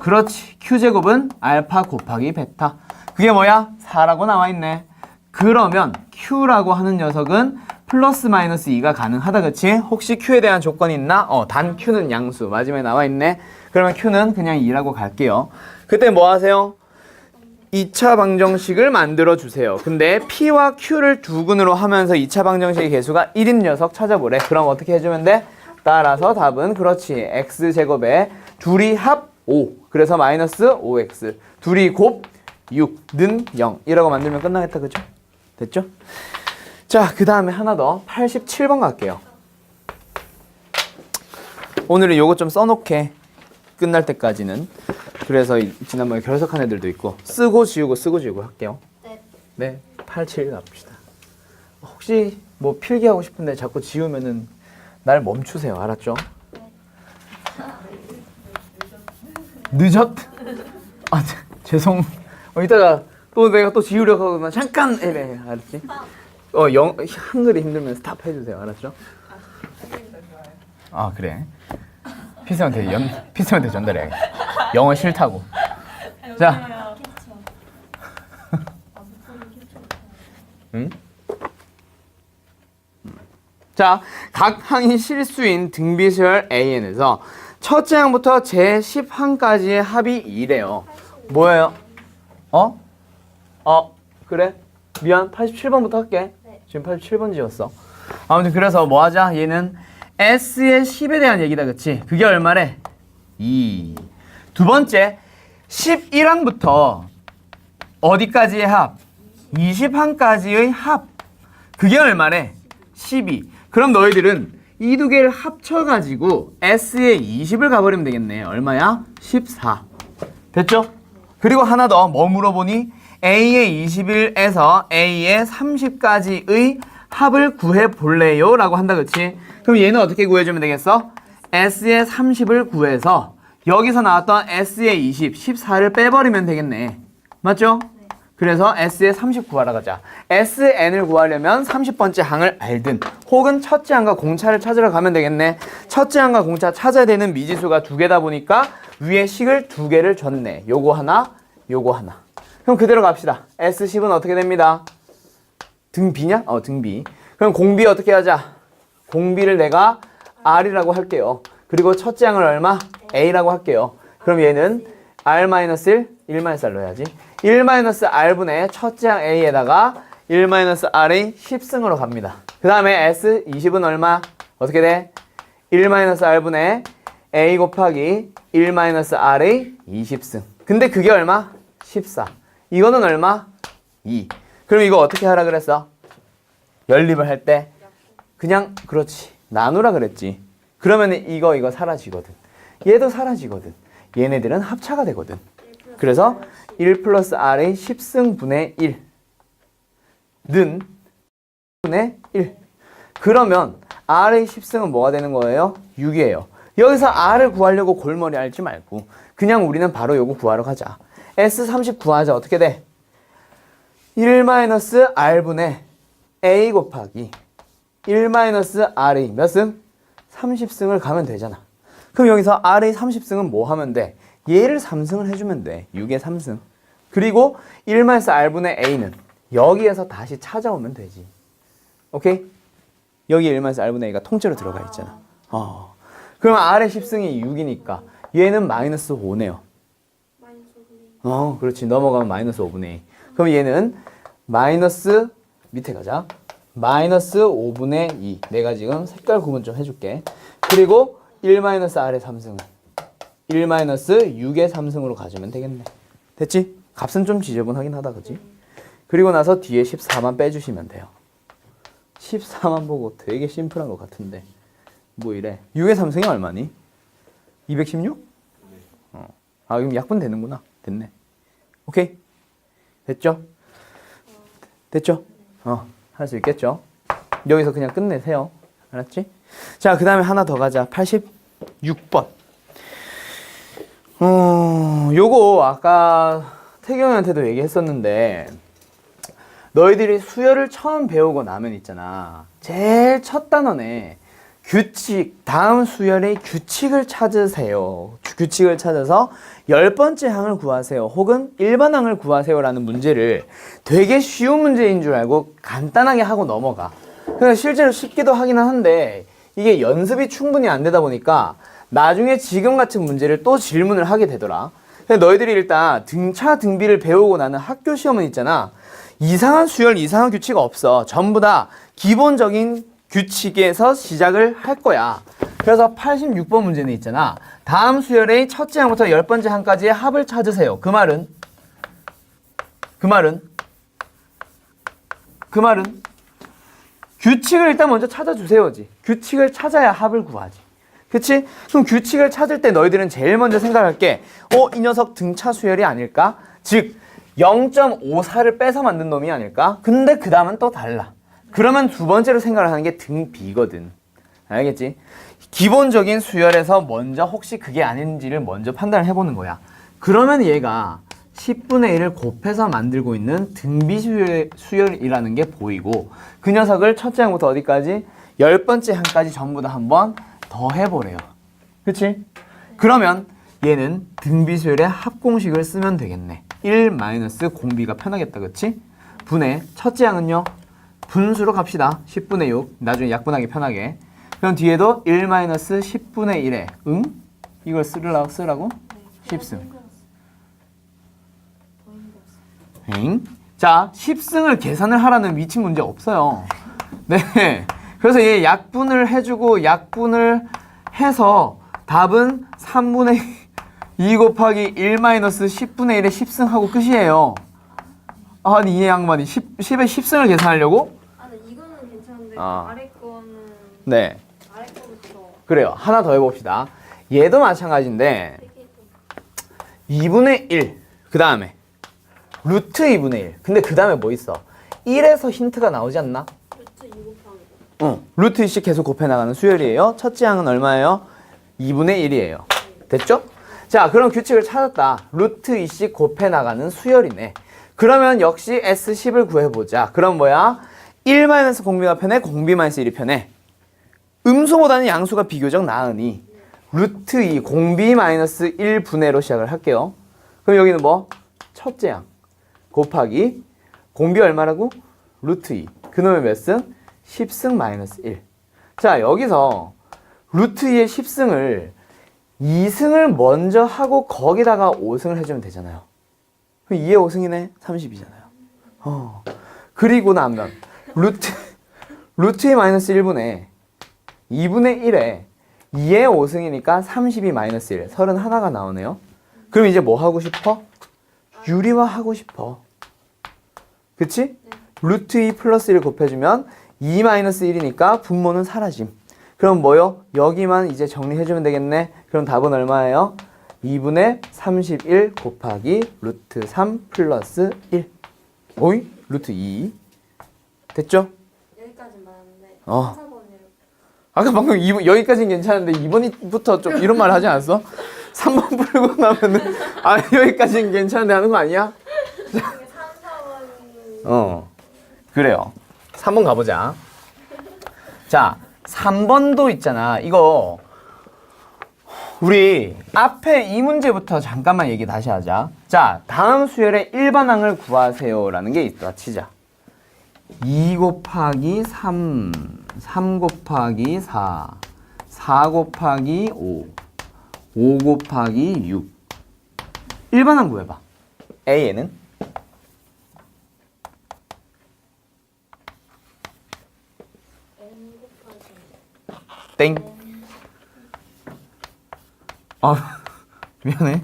그렇지. Q제곱은 알파 곱하기 베타. 그게 뭐야? 4라고 나와 있네. 그러면 Q라고 하는 녀석은 플러스 마이너스 2가 가능하다. 그치? 혹시 Q에 대한 조건이 있나? 단 Q는 양수. 마지막에 나와 있네. 그러면 Q는 그냥 2라고 갈게요. 그때 뭐 하세요? 2차 방정식을 만들어 주세요. 근데 P와 Q를 두 근으로 하면서 2차 방정식의 개수가 1인 녀석 찾아보래. 그럼 어떻게 해주면 돼? 따라서 답은 그렇지. X제곱에 둘이 합 5. 그래서 마이너스 5X. 둘이 곱 6는 0. 이라고 만들면 끝나겠다. 그죠? 됐죠? 자, 그 다음에 하나 더. 87번 갈게요. 오늘은 요거 좀 써놓게. 끝날 때까지는. 그래서 지난번에 결석한 애들도 있고 쓰고 지우고 할게요. 네. 87 갑시다. 혹시 뭐 필기하고 싶은데 자꾸 지우면은 날 멈추세요. 알았죠? 늦었? 죄송. 이따가 또 내가 또 지우려고 하면 잠깐 이래. 알았지? 한글이 힘들면 스탑 해주세요. 알았죠? 아 그래. 피스한테 전달해. 영어 싫다고. 자, 응? 자, 각 항이 실수인 등비수열 AN에서 첫째 항부터 제10항까지의 합이 2래요. 뭐예요? 그래? 미안, 87번부터 할게. 지금 87번 지었어. 아무튼 그래서 뭐 하자? 얘는 S의 10에 대한 얘기다, 그치? 그게 얼마래? 2. 두 번째, 11항부터 어디까지의 합? 20항까지의 합. 그게 얼마래? 12. 그럼 너희들은 이 두 개를 합쳐가지고 S의 20을 가버리면 되겠네. 얼마야? 14. 됐죠? 그리고 하나 더, 뭐 물어보니? A의 21에서 A의 30까지의 합을 구해볼래요? 라고 한다, 그치? 그럼 얘는 어떻게 구해주면 되겠어? S의 30을 구해서 여기서 나왔던 S의 20, 14를 빼버리면 되겠네. 맞죠? 그래서 S의 30 구하러 가자. SN을 구하려면 30번째 항을 알든 혹은 첫째 항과 공차를 찾으러 가면 되겠네. 첫째 항과 공차 찾아야 되는 미지수가 두 개다 보니까 위에 식을 두 개를 줬네. 요거 하나, 요거 하나. 그럼 그대로 갑시다. S10은 어떻게 됩니다? 등비냐? 등비. 그럼 공비 어떻게 하자? 공비를 내가 R이라고 할게요. 그리고 첫째 항을 얼마? A라고 할게요. 그럼 얘는 R-1, 1-R로 해야지. 1-R분의 첫째 항 A에다가 1-R의 10승으로 갑니다. 그 다음에 S20은 얼마? 어떻게 돼? 1-R분의 A 곱하기 1-R의 20승. 근데 그게 얼마? 14. 이거는 얼마? 2. 그럼 이거 어떻게 하라 그랬어? 연립을 할 때 그냥 그렇지 나누라 그랬지. 그러면 이거 사라지거든. 얘도 사라지거든. 얘네들은 합차가 되거든. 그래서 1 플러스 R의 10승분의 1는 분의 1. 그러면 R의 10승은 뭐가 되는 거예요? 6이에요. 여기서 R을 구하려고 골머리 앓지 말고 그냥 우리는 바로 요거 구하러 가자. S30 구하자. 어떻게 돼? 1-R분의 A 곱하기 1-R의 몇 승? 30승을 가면 되잖아. 그럼 여기서 R의 30승은 뭐 하면 돼? 얘를 3승을 해주면 돼. 6의 3승. 그리고 1-R분의 A는 여기에서 다시 찾아오면 되지. 오케이? 여기 1-R분의 A가 통째로 들어가 있잖아. 그럼 R의 10승이 6이니까 얘는 마이너스 5네요. 그렇지. 넘어가면 마이너스 5분의 2. 그럼 얘는 마이너스 밑에 가자. 마이너스 5분의 2. 내가 지금 색깔 구분 좀 해줄게. 그리고 1-R의 3승은 1-6의 3승으로 가주면 되겠네. 됐지? 값은 좀 지저분하긴 하다, 그치? 그리고 나서 뒤에 14만 빼주시면 돼요. 14만 보고 되게 심플한 것 같은데 뭐 이래. 6의 3승이 얼마니? 216? 그럼 약분 되는구나. 됐네. 오케이? 됐죠? 됐죠? 할 수 있겠죠? 여기서 그냥 끝내세요. 알았지? 자, 그 다음에 하나 더 가자. 86번. 요거 아까 태경이한테도 얘기했었는데 너희들이 수열을 처음 배우고 나면 있잖아. 제일 첫 단원에 규칙, 다음 수열의 규칙을 찾으세요. 규칙을 찾아서 10번째 항을 구하세요. 혹은 일반 항을 구하세요 라는 문제를 되게 쉬운 문제인 줄 알고 간단하게 하고 넘어가. 그래서 실제로 쉽기도 하기는 한데 이게 연습이 충분히 안 되다 보니까 나중에 지금 같은 문제를 또 질문을 하게 되더라. 근데 너희들이 일단 등차 등비를 배우고 나는 학교 시험은 있잖아. 이상한 수열, 이상한 규칙 없어. 전부 다 기본적인 규칙에서 시작을 할 거야. 그래서 86번 문제는 있잖아. 다음 수열의 첫째 항부터 10번째 항까지의 합을 찾으세요. 그 말은 규칙을 일단 먼저 찾아주세요지. 규칙을 찾아야 합을 구하지. 그치? 그럼 규칙을 찾을 때 너희들은 제일 먼저 생각할 게 이 녀석 등차 수열이 아닐까? 즉 0.54를 빼서 만든 놈이 아닐까? 근데 그 다음은 또 달라. 그러면 두 번째로 생각을 하는 게 등비거든. 알겠지? 기본적인 수열에서 먼저 혹시 그게 아닌지를 먼저 판단을 해보는 거야. 그러면 얘가 10분의 1을 곱해서 만들고 있는 등비수열이라는 게 보이고 그 녀석을 첫째 항부터 어디까지? 10번째 항까지 전부 다 한번 더해보래요. 그치? 그러면 얘는 등비수열의 합공식을 쓰면 되겠네. 1 마이너스 공비가 편하겠다. 그치? 분의 첫째 양은요. 분수로 갑시다. 10분의 6. 나중에 약분하기 편하게. 그럼 뒤에도 1 마이너스 10분의 1에 응? 이걸 쓰라고? 10승. 엥? 자, 10승을 계산을 하라는 미친 문제 없어요. 네. 그래서 얘 약분을 해주고 약분을 해서 답은 3분의 2 곱하기 1 마이너스 10분의 1에 10승하고 끝이에요. 아니 이 양반이 10에 10승을 계산하려고? 아, 근데 이거는 괜찮은데 아. 아래 거는 네. 아래 거부터 그래요. 하나 더 해봅시다. 얘도 마찬가지인데 되게 2분의 1. 그 다음에 루트 2분의 1. 근데 그 다음에 뭐 있어? 1에서 힌트가 나오지 않나? 루트 2 곱하기 응. 루트 2씩 계속 곱해나가는 수열이에요. 첫째 항은 얼마예요? 2분의 1이에요. 됐죠? 자, 그럼 규칙을 찾았다. 루트 2씩 곱해나가는 수열이네. 그러면 역시 S10을 구해보자. 그럼 뭐야? 1 마이너스 공비가 편해? 공비 마이너스 1이 편해? 음수보다는 양수가 비교적 나으니 루트 2 공비 마이너스 1 분해로 시작을 할게요. 그럼 여기는 뭐? 첫째 양 곱하기 공비 얼마라고? 루트 2. 그놈의 몇 승? 10승 마이너스 1. 자, 여기서 루트 2의 10승을 2승을 먼저 하고 거기다가 5승을 해주면 되잖아요. 그럼 2의 5승이네? 30이잖아요. 그리고 나면 루트 2 마이너스 1분의 2분의 1에 2의 5승이니까 32 마이너스 1. 31가 나오네요. 그럼 이제 뭐 하고 싶어? 유리화 하고 싶어. 그치? 루트 2 플러스 1 곱해주면 2 마이너스 1이니까 분모는 사라짐. 그럼 뭐요? 여기만 이제 정리해주면 되겠네. 그럼 답은 얼마예요? 2분의 31 곱하기 루트 3 플러스 1. 오이? 루트 2. 됐죠? 여기까지 맞았는데 어. 4번이에요. 아까 방금 2번, 여기까지는 괜찮은데 2번부터 좀 이런 말 하지 않았어? 3번 풀고 나면은 아 여기까지는 괜찮은데 하는 거 아니야? 3, 4번이 그래요. 3번 가보자. 자, 3번도 있잖아. 이거 우리 앞에 이 문제부터 잠깐만 얘기 다시 하자. 자, 다음 수열의 일반항을 구하세요 라는 게 있다 치자. 2 곱하기 3, 3 곱하기 4, 4 곱하기 5, 5 곱하기 6. 일반항 구해봐. A에는 n 곱하기 땡. 아 미안해.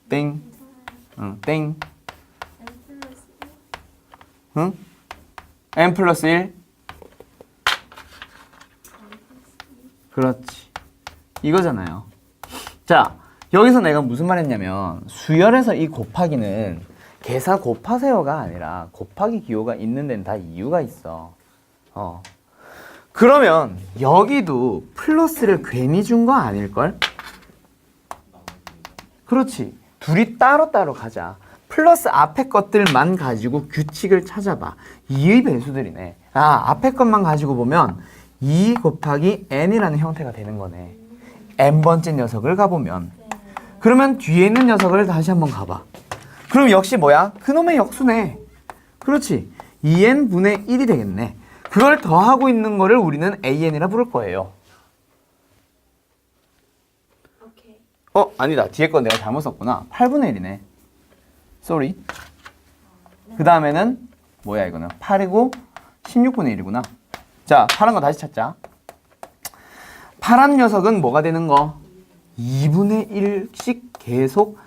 땡. 응, 땡. n 플러스 1 응? n 플러스 1. 그렇지. 이거잖아요. 자, 여기서 내가 무슨 말 했냐면 수열에서 이 곱하기는 계산 곱하세요가 아니라 곱하기 기호가 있는 데는 다 이유가 있어. 그러면 여기도 플러스를 괜히 준 거 아닐걸? 그렇지. 둘이 따로따로 가자. 플러스 앞에 것들만 가지고 규칙을 찾아봐. 2의 배수들이네. 아, 앞에 것만 가지고 보면 2 곱하기 n이라는 형태가 되는 거네. n번째 녀석을 가보면. 그러면 뒤에 있는 녀석을 다시 한번 가봐. 그럼 역시 뭐야? 그놈의 역수네. 그렇지. 2n분의 1이 되겠네. 그걸 더하고 있는 거를 우리는 an이라 부를 거예요. 오케이. 아니다. 뒤에 건 내가 잘못 썼구나. 8분의 1이네. 쏘리. 그 다음에는 뭐야 이거는? 8이고 16분의 1이구나. 자, 파란 거 다시 찾자. 파란 녀석은 뭐가 되는 거? 2분의 1씩 계속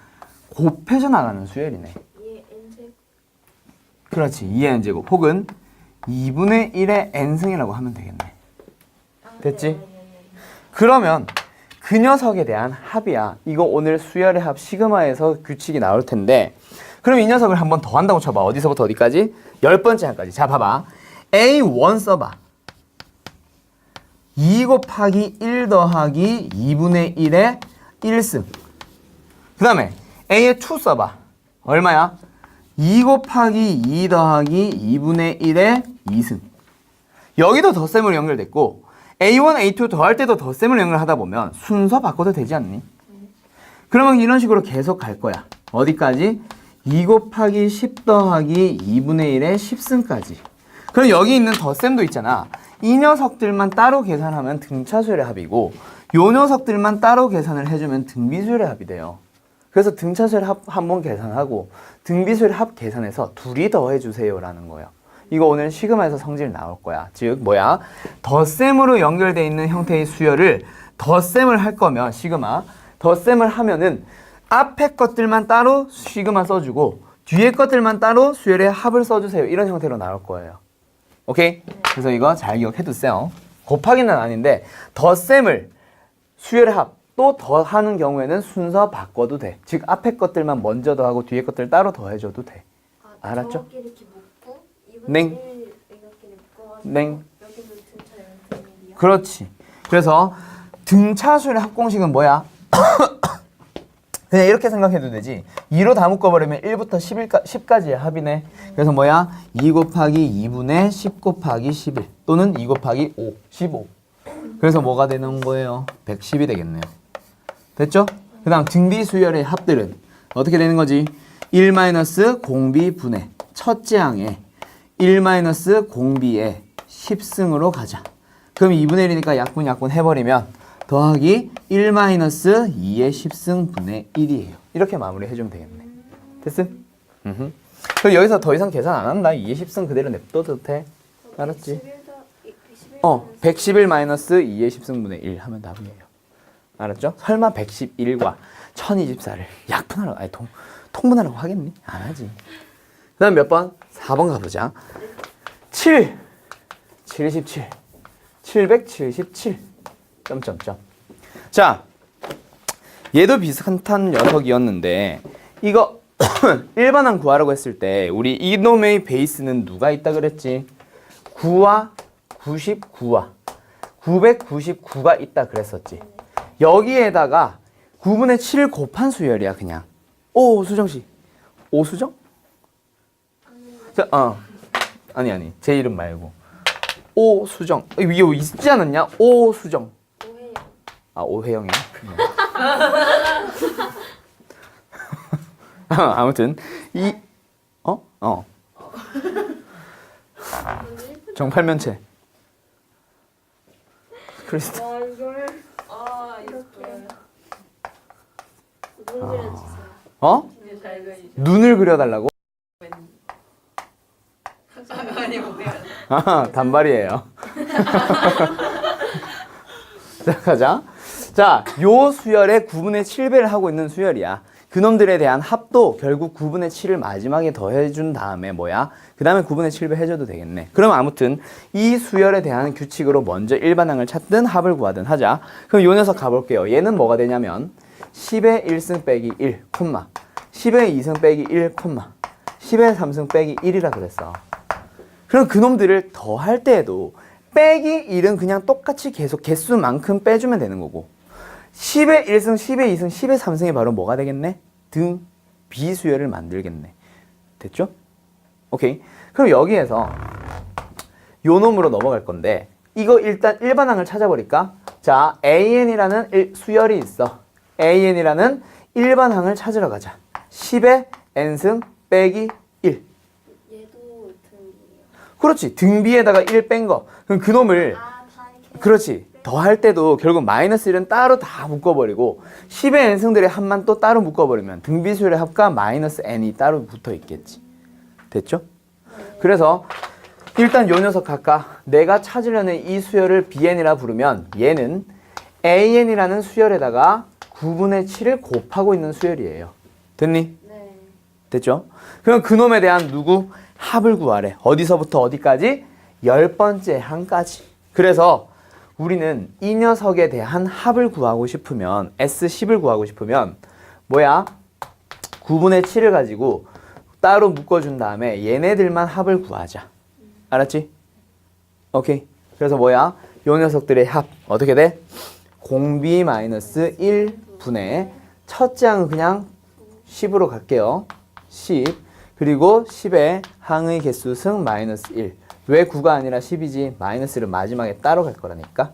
곱해져 나가는 수열이네. 2의 n제곱 그렇지. 2의 n제곱 혹은 2분의 1의 n승이라고 하면 되겠네. 됐지? 그러면 그 녀석에 대한 합이야. 이거 오늘 수열의 합 시그마에서 규칙이 나올 텐데 그럼 이 녀석을 한 번 더 한다고 쳐봐. 어디서부터 어디까지? 10번째 항까지. 자, 봐봐. A1 써봐. 2 곱하기 1 더하기 2분의 1의 1승. 그 다음에 A의 2 써봐. 얼마야? 2 곱하기 2 더하기 2분의 1의 2승. 여기도 덧셈으로 연결됐고 A1, A2 더할 때도 덧셈을 연결하다 보면 순서 바꿔도 되지 않니? 그러면 이런 식으로 계속 갈 거야. 어디까지? 2 곱하기 10 더하기 2분의 1의 10승까지. 그럼 여기 있는 덧셈도 있잖아. 이 녀석들만 따로 계산하면 등차수열의 합이고 요 녀석들만 따로 계산을 해주면 등비수열의 합이 돼요. 그래서 등차수열의 합 한번 계산하고 등비수열의 합 계산해서 둘이 더해주세요 라는 거예요. 이거 오늘 시그마에서 성질 나올 거야. 즉 뭐야? 덧셈으로 연결되어 있는 형태의 수열을 덧셈을 할 거면 시그마 덧셈을 하면은 앞에 것들만 따로 시그마 써주고 뒤에 것들만 따로 수열의 합을 써주세요. 이런 형태로 나올 거예요. 오케이? 그래서 이거 잘 기억해두세요. 곱하기는 아닌데 덧셈을 수열의 합 또 더하는 경우에는 순서 바꿔도 돼. 즉 앞에 것들만 먼저 더하고 뒤에 것들 따로 더해줘도 돼. 알았죠? 저렇게 이렇게 묶고 네. 2분의 1 이렇게 묶어가지고 네. 여기는 등차 0.1이야. 그렇지. 그래서 등차수열의 합공식은 뭐야? 그냥 이렇게 생각해도 되지. 2로 다 묶어버리면 1부터 10까지의 합이네. 그래서 뭐야? 2 곱하기 2분의 10 곱하기 11 또는 2 곱하기 5, 15. 그래서 뭐가 되는 거예요? 110이 되겠네요. 됐죠? 그 다음 등비수열의 합들은 어떻게 되는 거지? 1 공비분의 첫째 항에 1 공비의 10승으로 가자. 그럼 2분의 1이니까 약분 해버리면 더하기 1 2의 10승 분의 1이에요. 이렇게 마무리 해주면 되겠네. 됐음? 그럼 여기서 더 이상 계산 안 한다. 2의 10승 그대로 냅둬도 돼. 알았지? 111 마이너스 2의 10승분의 1 하면 답이에요. 알았죠? 설마 111과 1024를 약분하라고, 아니 통분하라고 하겠니? 안 하지. 그 다음 몇 번? 4번 가보자. 7, 77, 777, 점점점. 자, 얘도 비슷한 녀석이었는데 이거 일반항 구하라고 했을 때 우리 이놈의 베이스는 누가 있다 그랬지? 9와 99와 999가 있다 그랬었지. 여기에다가 9분의 7을 곱한 수열이야 그냥. 오 수정씨. 오수정? 자, 아니 제 이름 말고 오수정. 위에 있지 않았냐? 오수정. 오해요. 아 오혜영이야? 아무튼 정팔면체 크리스트. 와 이걸 이렇게 눈 그려주세요. 이제 잘 그리죠. 눈을 그려달라고? 아니 뭐야? 단발이에요. 자, 가자. 자, 요 수열에 9분의 7배를 하고 있는 수열이야. 그놈들에 대한 합도 결국 9분의 7을 마지막에 더해준 다음에 뭐야? 그 다음에 9분의 7배 해줘도 되겠네. 그럼 아무튼 이 수열에 대한 규칙으로 먼저 일반항을 찾든 합을 구하든 하자. 그럼 요 녀석 가볼게요. 얘는 뭐가 되냐면 10의 1승 빼기 1, 10의 2승 빼기 1, 10의 3승 빼기 1이라 그랬어. 그럼 그놈들을 더할 때에도 빼기 1은 그냥 똑같이 계속 개수만큼 빼주면 되는 거고 10의 1승, 10의 2승, 10의 3승이 바로 뭐가 되겠네? 등 비수열을 만들겠네. 됐죠? 오케이. 그럼 여기에서 요 놈으로 넘어갈 건데 이거 일단 일반항을 찾아버릴까? 자, AN이라는 수열이 있어. AN이라는 일반항을 찾으러 가자. 10의 n승 빼기 1. 얘도 등이에요. 그렇지. 등비에다가 1 뺀 거. 그럼 그놈을 다 이렇게. 그렇지. 더 할 때도 결국 마이너스 1은 따로 다 묶어버리고 10의 n승들의 합만 또 따로 묶어버리면 등비수열의 합과 마이너스 n이 따로 붙어 있겠지. 됐죠? 그래서 일단 요 녀석 각각 내가 찾으려는 이 수열을 bn이라 부르면 얘는 an이라는 수열에다가 9분의 7을 곱하고 있는 수열이에요. 됐니? 네. 됐죠? 그럼 그놈에 대한 누구? 합을 구하래. 어디서부터 어디까지? 10번째 항까지. 그래서 우리는 이 녀석에 대한 합을 구하고 싶으면 S10을 구하고 싶으면 뭐야? 9분의 7을 가지고 따로 묶어준 다음에 얘네들만 합을 구하자. 알았지? 오케이. 그래서 뭐야? 요 녀석들의 합 어떻게 돼? 공비 마이너스 1분의 첫째 항은 그냥 10으로 갈게요. 10 그리고 10의 항의 개수 승 마이너스 1 왜 9가 아니라 10이지? 마이너스를 마지막에 따로 갈 거라니까.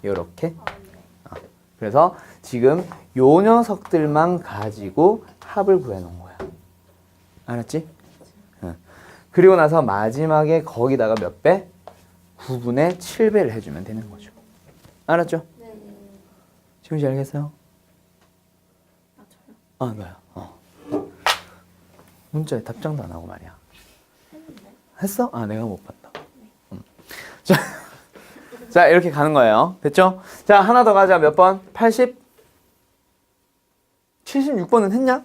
요렇게. 그래서 지금 요 녀석들만 가지고 합을 구해놓은 거야. 알았지? 응. 그리고 나서 마지막에 거기다가 몇 배? 9분의 7배를 해주면 되는 거죠. 알았죠? 네. 지금 잘 알겠어요? 아 저요? 너야. 문자에 답장도 안 하고 말이야. 했어? 내가 못 봤다. 자, 자, 이렇게 가는 거예요. 됐죠? 자, 하나 더 가자. 몇 번? 80? 76번은 했냐?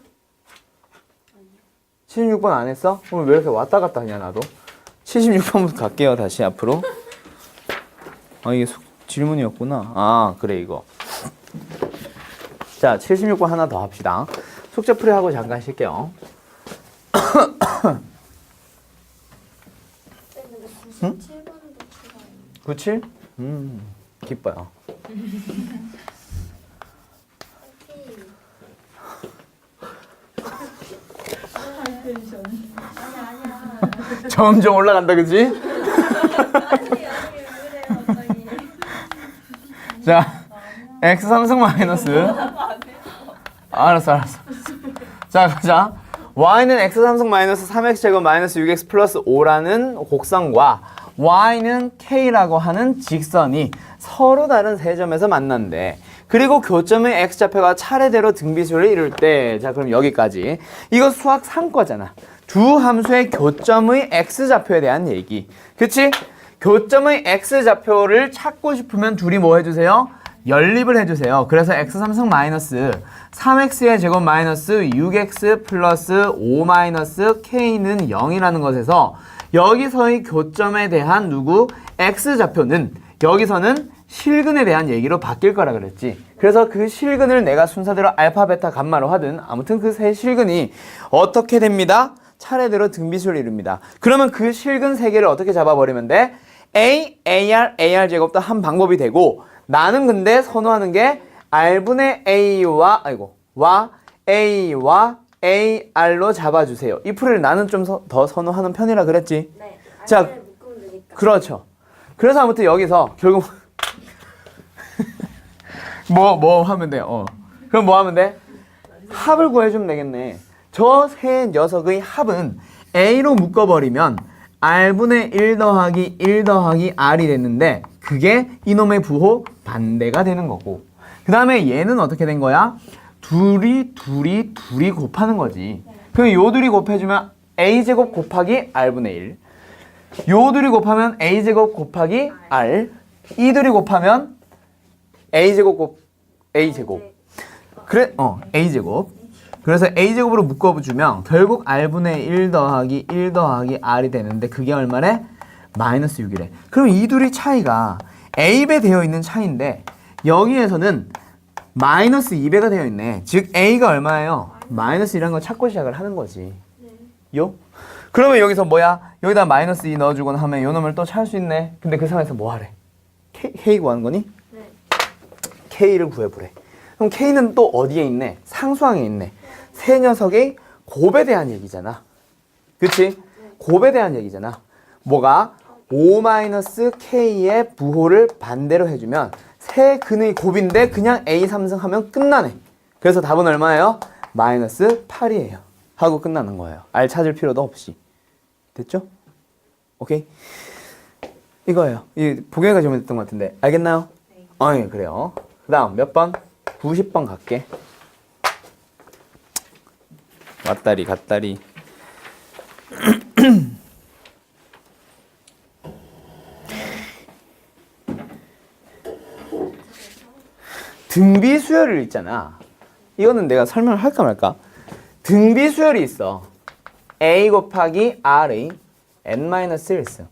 76번 안 했어? 오늘 왜 이렇게 왔다 갔다 하냐, 나도? 76번부터 갈게요, 다시 앞으로. 이게 질문이었구나. 그래, 이거. 자, 76번 하나 더 합시다. 숙제 풀이하고 잠깐 쉴게요. 근데 97번도 추가해요. 97? 기뻐요. 점점 올라간다, 그치? 아니 왜 그래요 갑자기. 자, x 3승 마이너스. 알았어. 자, 가자. y는 x 3승 마이너스 3x 제곱 마이너스 6x 플러스 5라는 곡선과 y는 k라고 하는 직선이 서로 다른 세 점에서 만난대. 그리고 교점의 x좌표가 차례대로 등비수를 이룰 때, 자, 그럼 여기까지. 이거 수학 3과잖아. 두 함수의 교점의 x좌표에 대한 얘기. 그치? 교점의 x좌표를 찾고 싶으면 둘이 뭐 해주세요? 연립을 해주세요. 그래서 x 3승 마이너스 3x의 제곱 마이너스 6x 플러스 5 마이너스 k는 0이라는 것에서 여기서의 교점에 대한 x좌표는 여기서는 실근에 대한 얘기로 바뀔 거라 그랬지. 그래서 그 실근을 내가 순서대로 알파, 베타, 감마로 하든 아무튼 그 세 실근이 어떻게 됩니다? 차례대로 등비수를 이룹니다. 그러면 그 실근 세 개를 어떻게 잡아버리면 돼? A, AR 제곱도 한 방법이 되고 나는 근데 선호하는 게 R분의 A와 A와 AR로 잡아주세요. 이 풀이를 나는 좀 더 선호하는 편이라 그랬지. 네. 자, 알파를 묶으면 되니까. 그렇죠. 그래서 아무튼 여기서 결국 뭐 하면 돼요? 그럼 뭐 하면 돼? 합을 구해주면 되겠네. 저 세 녀석의 합은 A로 묶어버리면 R분의 1 더하기 1 더하기 R이 됐는데 그게 이놈의 부호 반대가 되는 거고 그 다음에 얘는 어떻게 된 거야? 둘이 곱하는 거지. 그럼 요 둘이 곱해주면 A제곱 곱하기 R분의 1 요 둘이 곱하면 A제곱 곱하기 R 이 둘이 곱하면 A제곱 그래 A제곱 그래서 A제곱으로 묶어주면 결국 R분의 1 더하기 1 더하기 R이 되는데 그게 얼마래? 마이너스 6이래. 그럼 이 둘이 차이가 A배 되어 있는 차이인데 여기에서는 마이너스 2배가 되어 있네. 즉 A가 얼마예요? 마이너스 2라는 걸 찾고 시작을 하는 거지. 요? 그러면 여기서 뭐야? 여기다 마이너스 2 넣어주거나 하면 요 놈을 또 찾을 수 있네. 근데 그 상황에서 뭐 하래? K 구하는 거니? 네. K를 구해보래. 그럼 K는 또 어디에 있네? 상수항에 있네. 세 녀석의 곱에 대한 얘기잖아. 그치? 곱에 대한 얘기잖아. 뭐가? 5-K의 부호를 반대로 해주면 세 근의 곱인데 그냥 A 3승 하면 끝나네. 그래서 답은 얼마예요? 마이너스 8이에요. 하고 끝나는 거예요. R 찾을 필요도 없이. 됐죠? 오케이? 이거예요. 이 보기가 잘못됐던 것 같은데 알겠나요? 네. 예, 그래요. 그 다음 몇 번? 90번 갈게. 왔다리 갔다리. 등비 수열을 있잖아. 이거는 내가 설명을 할까 말까? 등비 수열이 있어. A 곱하기 R의 n-1승.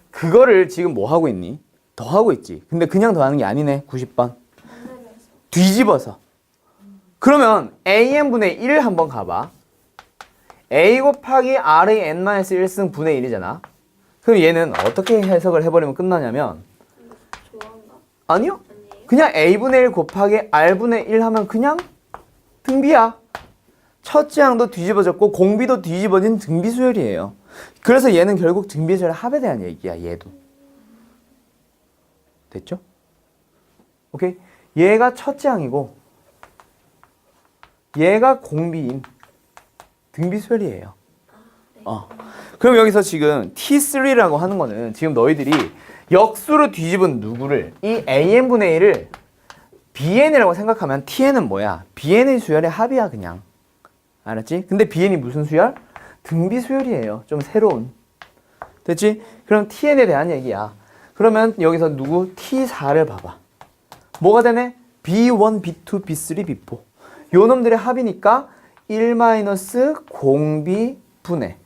그거를 지금 뭐 하고 있니? 더하고 있지. 근데 그냥 더하는 게 아니네. 90번. 뒤집어서. 그러면 AN분의 1 한번 가봐. A 곱하기 R의 n-1승 분의 1이잖아. 그럼 얘는 어떻게 해석을 해버리면 끝나냐면 좋아한가? 아니요. 아니에요? 그냥 A분의 1 곱하기 R분의 1 하면 그냥 등비야. 첫 지항도 뒤집어졌고 공비도 뒤집어진 등비 수열이에요. 그래서 얘는 결국 등비수열의 합에 대한 얘기야. 얘도. 됐죠? 오케이? 얘가 첫째 항이고 얘가 공비인 등비수열이에요. 그럼 여기서 지금 T3라고 하는 거는 지금 너희들이 역수로 뒤집은 누구를 이 AN분의 1을 BN이라고 생각하면 TN은 뭐야? BN의 수열의 합이야 그냥. 알았지? 근데 BN이 무슨 수열? 등비수열이에요. 좀 새로운. 됐지? 그럼 TN에 대한 얘기야. 그러면 여기서 누구? T4를 봐봐. 뭐가 되네? B1, B2, B3, B4. 요 놈들의 합이니까 1 공비 분의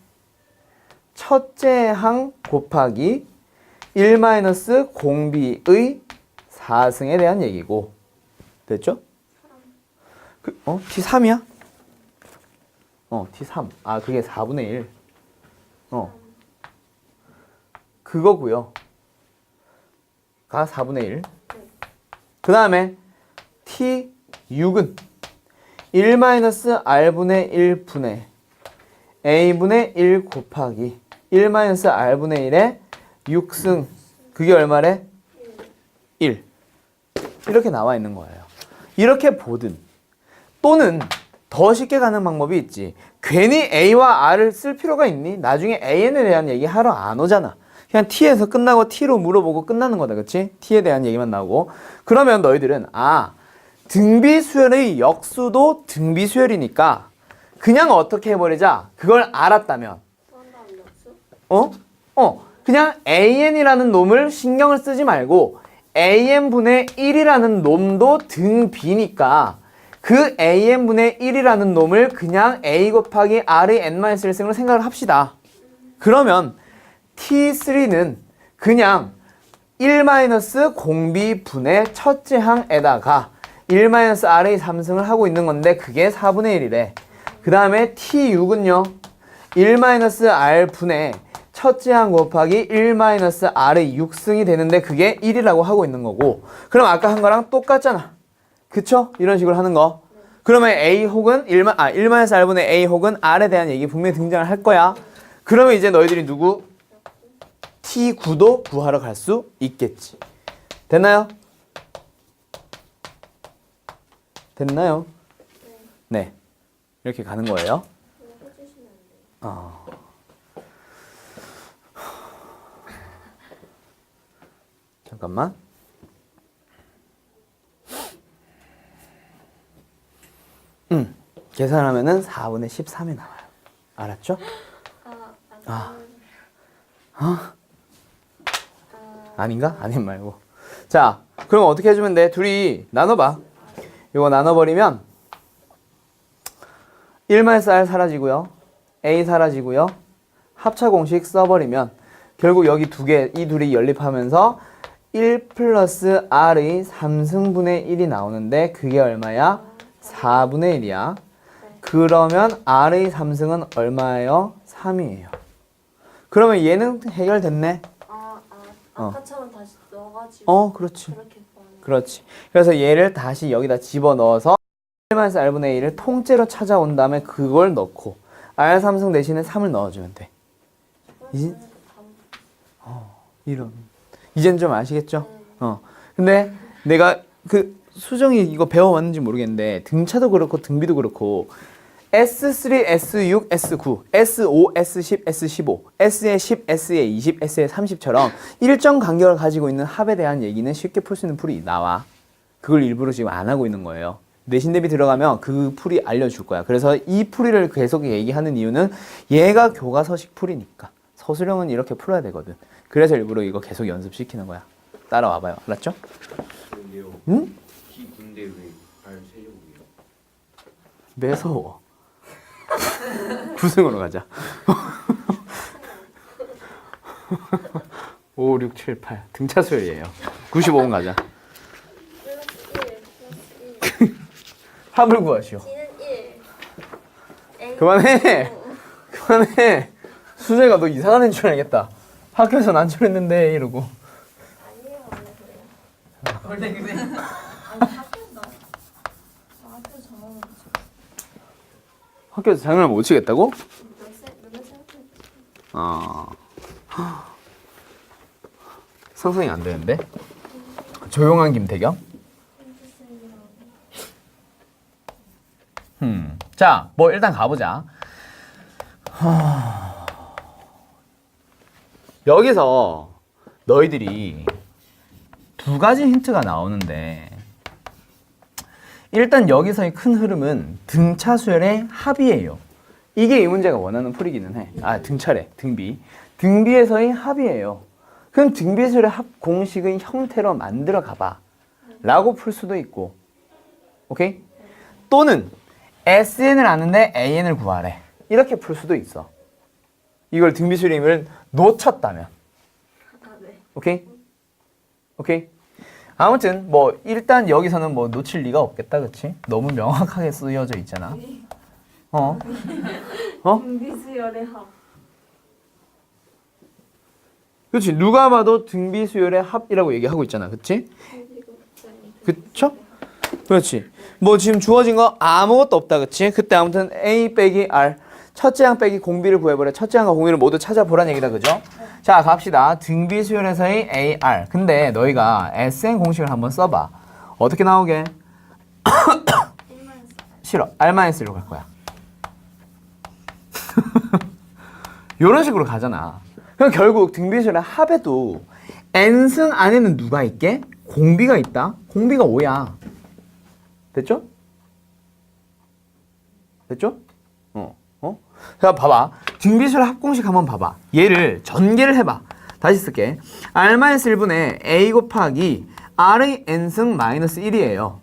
첫째 항 곱하기 1 공비의 4승에 대한 얘기고. 됐죠? T3이야? T3. 아, 그게 4분의 1. 그거고요. 가 4분의 1. 그 다음에 T6은 1-R분의 1 분의 A분의 1 곱하기 1-R분의 1의 6승. 그게 얼마래? 1. 이렇게 나와 있는 거예요. 이렇게 보든 또는 더 쉽게 가는 방법이 있지. 괜히 A와 R을 쓸 필요가 있니? 나중에 AN에 대한 얘기 하러 안 오잖아. 그냥 T에서 끝나고 T로 물어보고 끝나는 거다. 그치? T에 대한 얘기만 나오고. 그러면 너희들은 등비수열의 역수도 등비수열이니까 그냥 어떻게 해버리자. 그걸 알았다면 그냥 AN이라는 놈을 신경을 쓰지 말고 AN분의 1이라는 놈도 등비니까 그 AN분의 1이라는 놈을 그냥 A 곱하기 R의 N-1승으로 생각을 합시다. 그러면 T3는 그냥 1 공비 분의 첫째 항에다가 1 R의 3승을 하고 있는 건데 그게 4분의 1이래. 그 다음에 T6은요. 1 R 분의 첫째 항 곱하기 1 R의 6승이 되는데 그게 1이라고 하고 있는 거고. 그럼 아까 한 거랑 똑같잖아. 그쵸? 이런 식으로 하는 거. 그러면 A 혹은 1 R분의 A 혹은 R에 대한 얘기 분명히 등장을 할 거야. 그러면 이제 너희들이 누구? T9도 구하러 갈 수 있겠지. 됐나요? 됐나요? 네. 이렇게 가는 거예요. 잠깐만. 계산하면은 4분의 13이 나와요. 알았죠? 아닌가? 아닌 말고. 자, 그럼 어떻게 해주면 돼? 둘이 나눠봐. 이거 나눠버리면 1-R 사라지고요. A 사라지고요. 합차 공식 써버리면 결국 여기 두 개, 이 둘이 연립하면서 1 플러스 R의 3승분의 1이 나오는데 그게 얼마야? 4분의 1이야. 그러면 R의 3승은 얼마예요? 3이에요. 그러면 얘는 해결됐네? 아까처럼 다시 넣어가지고 그렇지. 그렇게 보는 그렇지. 그래서 얘를 다시 여기다 집어넣어서 1-R분의 1을 통째로 찾아온 다음에 그걸 넣고 R3승 대신에 3을 넣어주면 돼. 이제 이런. 이젠 좀 아시겠죠? 근데 내가 수정이 이거 배워왔는지 모르겠는데 등차도 그렇고 등비도 그렇고 S3, S6, S9, S5, S10, S15, S에 10, S에 20, S에 30처럼 일정 간격을 가지고 있는 합에 대한 얘기는 쉽게 풀 수 있는 풀이 나와. 그걸 일부러 지금 안 하고 있는 거예요. 내신 대비 들어가면 그 풀이 알려줄 거야. 그래서 이 풀이를 계속 얘기하는 이유는 얘가 교과서식 풀이니까. 서술형은 이렇게 풀어야 되거든. 그래서 일부러 이거 계속 연습시키는 거야. 따라와봐요. 알았죠? 그런데요. 응? T9인데 왜 R 세제곱이에요? 매서워. 9승으로 가자. 5, 6, 7, 8. 등차 수열이에요. 95분 가자. 플러스 1 플러스 1 합을 구하시오. T는 1 그만해. 그만해. 수재가 너 이상한 애인 줄 알겠다. 학교에서 난 저랬는데 이러고. 아니에요 원래 그래요. 원래 그래. 아니 학교에서 학교 정하는 학교에서 장난을 못 치겠다고? 맨날 생각해 상상이 안 되는데? 조용한 김태경? 자, 뭐 일단 가보자. 여기서 너희들이 두 가지 힌트가 나오는데 일단 여기서의 큰 흐름은 등차 수열의 합이에요. 이게 이 문제가 원하는 풀이기는 해. 등차래. 등비. 등비에서의 합이에요. 그럼 등비수열의 합 공식의 형태로 만들어 가봐 라고 풀 수도 있고, 오케이? 또는 SN을 아는데 AN을 구하래 이렇게 풀 수도 있어. 이걸 등비수열의 힘을 놓쳤다면. 네. 오케이? 오케이? 아무튼 뭐 일단 여기서는 뭐 놓칠 리가 없겠다, 그치? 너무 명확하게 쓰여져 있잖아. 등비수열의 합. 그렇지. 누가 봐도 등비수열의 합이라고 얘기하고 있잖아. 그치? 그쵸? 그렇지. 뭐 지금 주어진 거 아무것도 없다. 그치? 그때 아무튼 A 빼기 R 첫째 항 빼기 공비를 구해버려. 첫째 항과 공비를 모두 찾아보란 얘기다. 그죠? 자, 갑시다. 등비수열에서의 AR. 근데 너희가 SN 공식을 한번 써봐. 어떻게 나오게? 싫어. R-로 갈 거야. 이런 식으로 가잖아. 그럼 결국 등비수열의 합에도 n승 안에는 누가 있게? 공비가 있다. 공비가 5야. 됐죠? 됐죠? 자, 봐봐. 등비수열 합공식 한번 봐봐. 얘를 전개를 해봐. 다시 쓸게. R-1분의 A 곱하기 R의 n승 마이너스 1이에요.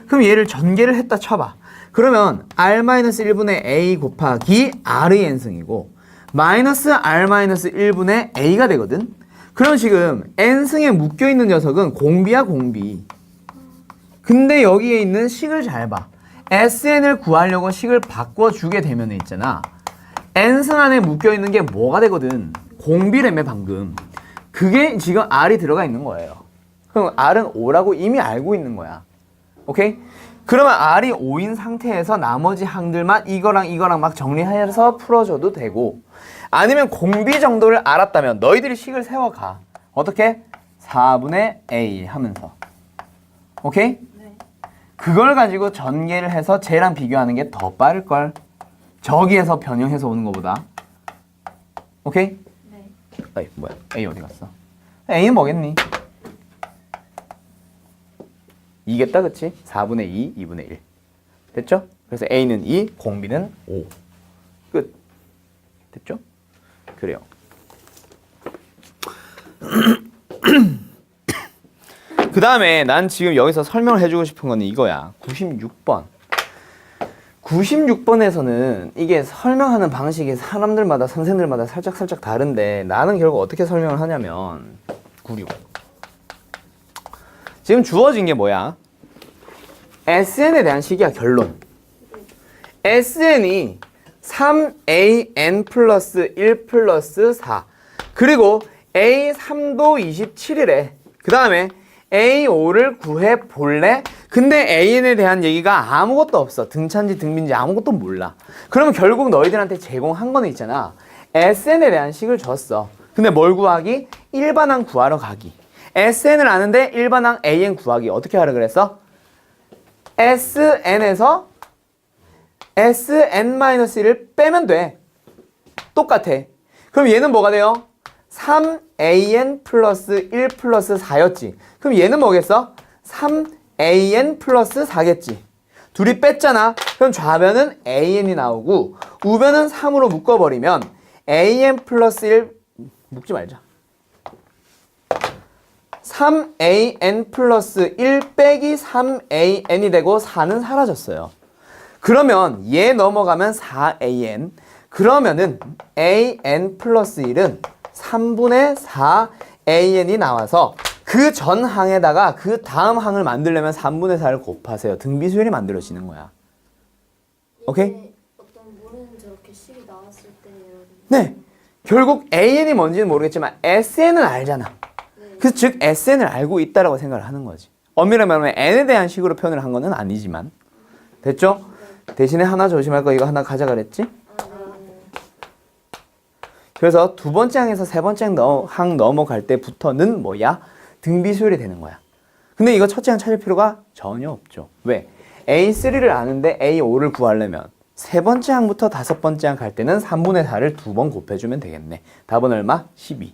그럼 얘를 전개를 했다 쳐봐. 그러면 R-1분의 A 곱하기 R의 n승이고 마이너스 R-1분의 A가 되거든? 그럼 지금 n승에 묶여있는 녀석은 공비야, 공비. 근데 여기에 있는 식을 잘 봐. SN을 구하려고 식을 바꿔주게 되면 있잖아. n승 안에 묶여있는 게 뭐가 되거든? 공비라며 방금. 그게 지금 R이 들어가 있는 거예요. 그럼 R은 5라고 이미 알고 있는 거야. 오케이? 그러면 R이 5인 상태에서 나머지 항들만 이거랑 막 정리해서 풀어줘도 되고, 아니면 공비 정도를 알았다면 너희들이 식을 세워가. 어떻게? 4분의 A 하면서. 오케이? 네. 그걸 가지고 전개를 해서 쟤랑 비교하는 게 더 빠를걸. 저기에서 변형해서 오는 것보다. 오케이? 네. 에이, 뭐야? A 어디 갔어? A는 뭐겠니? 2겠다, 그치? 4분의 2, 2분의 1. 됐죠? 그래서 A는 2, 공비는 5. 끝. 됐죠? 그래요. 그 다음에 난 지금 여기서 설명을 해주고 싶은 건 이거야. 96번. 96번에서는 이게 설명하는 방식이 사람들마다, 선생들마다 살짝 다른데 나는 결국 어떻게 설명을 하냐면 96. 지금 주어진 게 뭐야? SN에 대한 식이야, 결론. SN이 3AN 플러스 1 플러스 4 그리고 A3도 27이래. 그 다음에 A5를 구해볼래? 근데 AN에 대한 얘기가 아무것도 없어. 등차인지 등비인지 아무것도 몰라. 그러면 결국 너희들한테 제공한 거는 있잖아. SN에 대한 식을 줬어. 근데 뭘 구하기? 일반항 구하러 가기. SN을 아는데 일반항 AN 구하기. 어떻게 하라 그랬어? SN에서 SN-1을 빼면 돼. 똑같아. 그럼 얘는 뭐가 돼요? 3AN 플러스 1 플러스 4였지. 그럼 얘는 뭐겠어? 3AN 플러스 4겠지. 둘이 뺐잖아. 그럼 좌변은 AN이 나오고 우변은 3으로 묶어버리면 AN 플러스 1 묶지 말자. 3AN 플러스 1 빼기 3AN이 되고 4는 사라졌어요. 그러면 얘 넘어가면 4AN. 그러면은 AN 플러스 1은 3분의 4AN이 나와서 그 전 항에다가 그 다음 항을 만들려면 3분의 4를 곱하세요. 등비수열이 만들어지는 거야. 오케이? 이게 어떤 모르는 저렇게 식이 나왔을 때 네. 결국 AN이 뭔지는 모르겠지만 SN은 알잖아. 네. 그 즉 SN을 알고 있다라고 생각을 하는 거지. 엄밀히 말하면 N에 대한 식으로 표현을 한 거는 아니지만. 됐죠? 대신에 하나 조심할 거 이거 하나 가져가랬지? 그래서 두 번째 항에서 세 번째 항 넘어갈 때부터는 뭐야? 등비수열이 되는 거야. 근데 이거 첫째 항 찾을 필요가 전혀 없죠. 왜? A3를 아는데 A5를 구하려면 세 번째 항부터 다섯 번째 항 갈 때는 3분의 4를 두 번 곱해주면 되겠네. 답은 얼마? 12.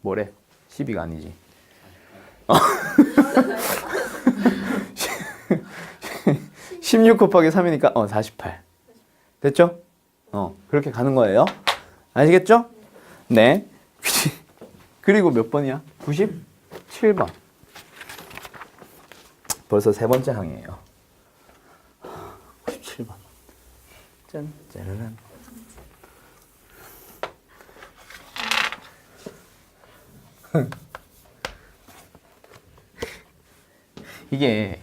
뭐래? 12가 아니지. 16 곱하기 3이니까 48. 됐죠? 그렇게 가는 거예요. 아시겠죠? 네. 그리고 몇 번이야? 97번. 벌써 세 번째 항이에요. 97번. 짠, 짜라란. 이게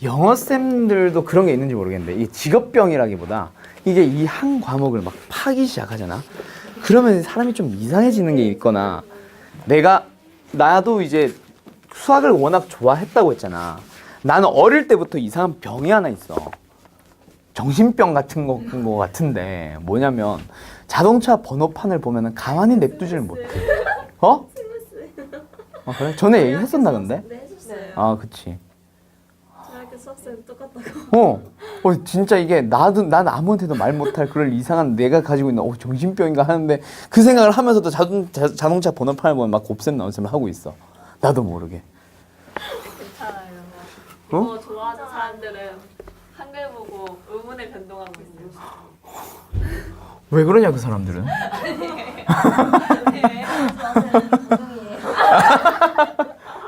영어쌤들도 그런 게 있는지 모르겠는데 이 직업병이라기보다 이게 이 한 과목을 막 파기 시작하잖아. 그러면 사람이 좀 이상해지는 게 있거나 나도 이제 수학을 워낙 좋아했다고 했잖아. 나는 어릴 때부터 이상한 병이 하나 있어. 정신병 같은 거 같은데 뭐냐면 자동차 번호판을 보면은 가만히 냅두지를 못해. 어? 그래? 전에 얘기했었나 근데? 네, 해줬어요. 아, 그치. 대학교 수학생 똑같다고. 진짜 이게 난 아무한테도 말 못할 그런 이상한 내가 가지고 있는 정신병인가 하는데 그 생각을 하면서도 자동차 번호판을 보면 막 곱셈 나눗셈 하고 있어. 나도 모르게. 괜찮아요. 어? 이거 좋아하는 사람들은 한글 보고 의문에 변동하고 있어요. 왜 그러냐 그 사람들은?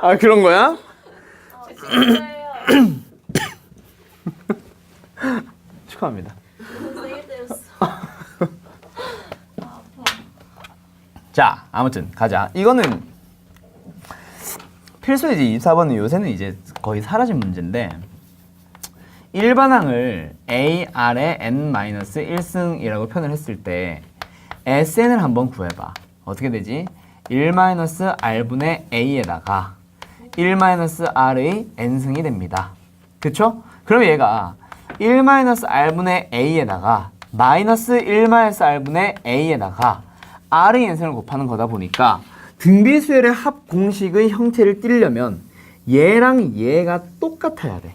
아, 그런 거야? 진짜예요. 축하합니다. 세게 때렸어. 자, 아무튼 가자. 이거는 필수이지. 24번은 요새는 이제 거의 사라진 문제인데 일반항을 A, R의 n-1승이라고 표현을 했을 때 SN을 한번 구해봐. 어떻게 되지? 1-R분의 A에다가 1-R의 n승이 됩니다. 그쵸? 그럼 얘가 1-R분의 A에다가 마이너스 1-R분의 A에다가 R의 n승을 곱하는 거다 보니까 등비수열의 합 공식의 형태를 띠려면 얘랑 얘가 똑같아야 돼.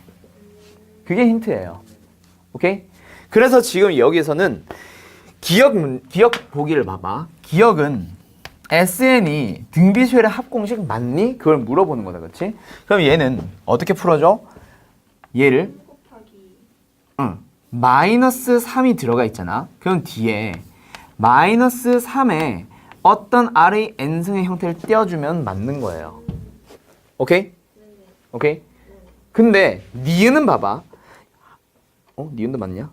그게 힌트예요. 오케이? 그래서 지금 여기서는 기억 보기를 봐봐. 기억은 SN이 등비수열의 합 공식 맞니? 그걸 물어보는 거다. 그렇지? 그럼 얘는 어떻게 풀어줘? 얘를 마이너스 3이 들어가 있잖아. 그럼 뒤에 마이너스 3에 어떤 R의 n승의 형태를 띄워주면 맞는 거예요. 오케이? 오케이? 근데 니은은 봐봐. 니은도 맞냐?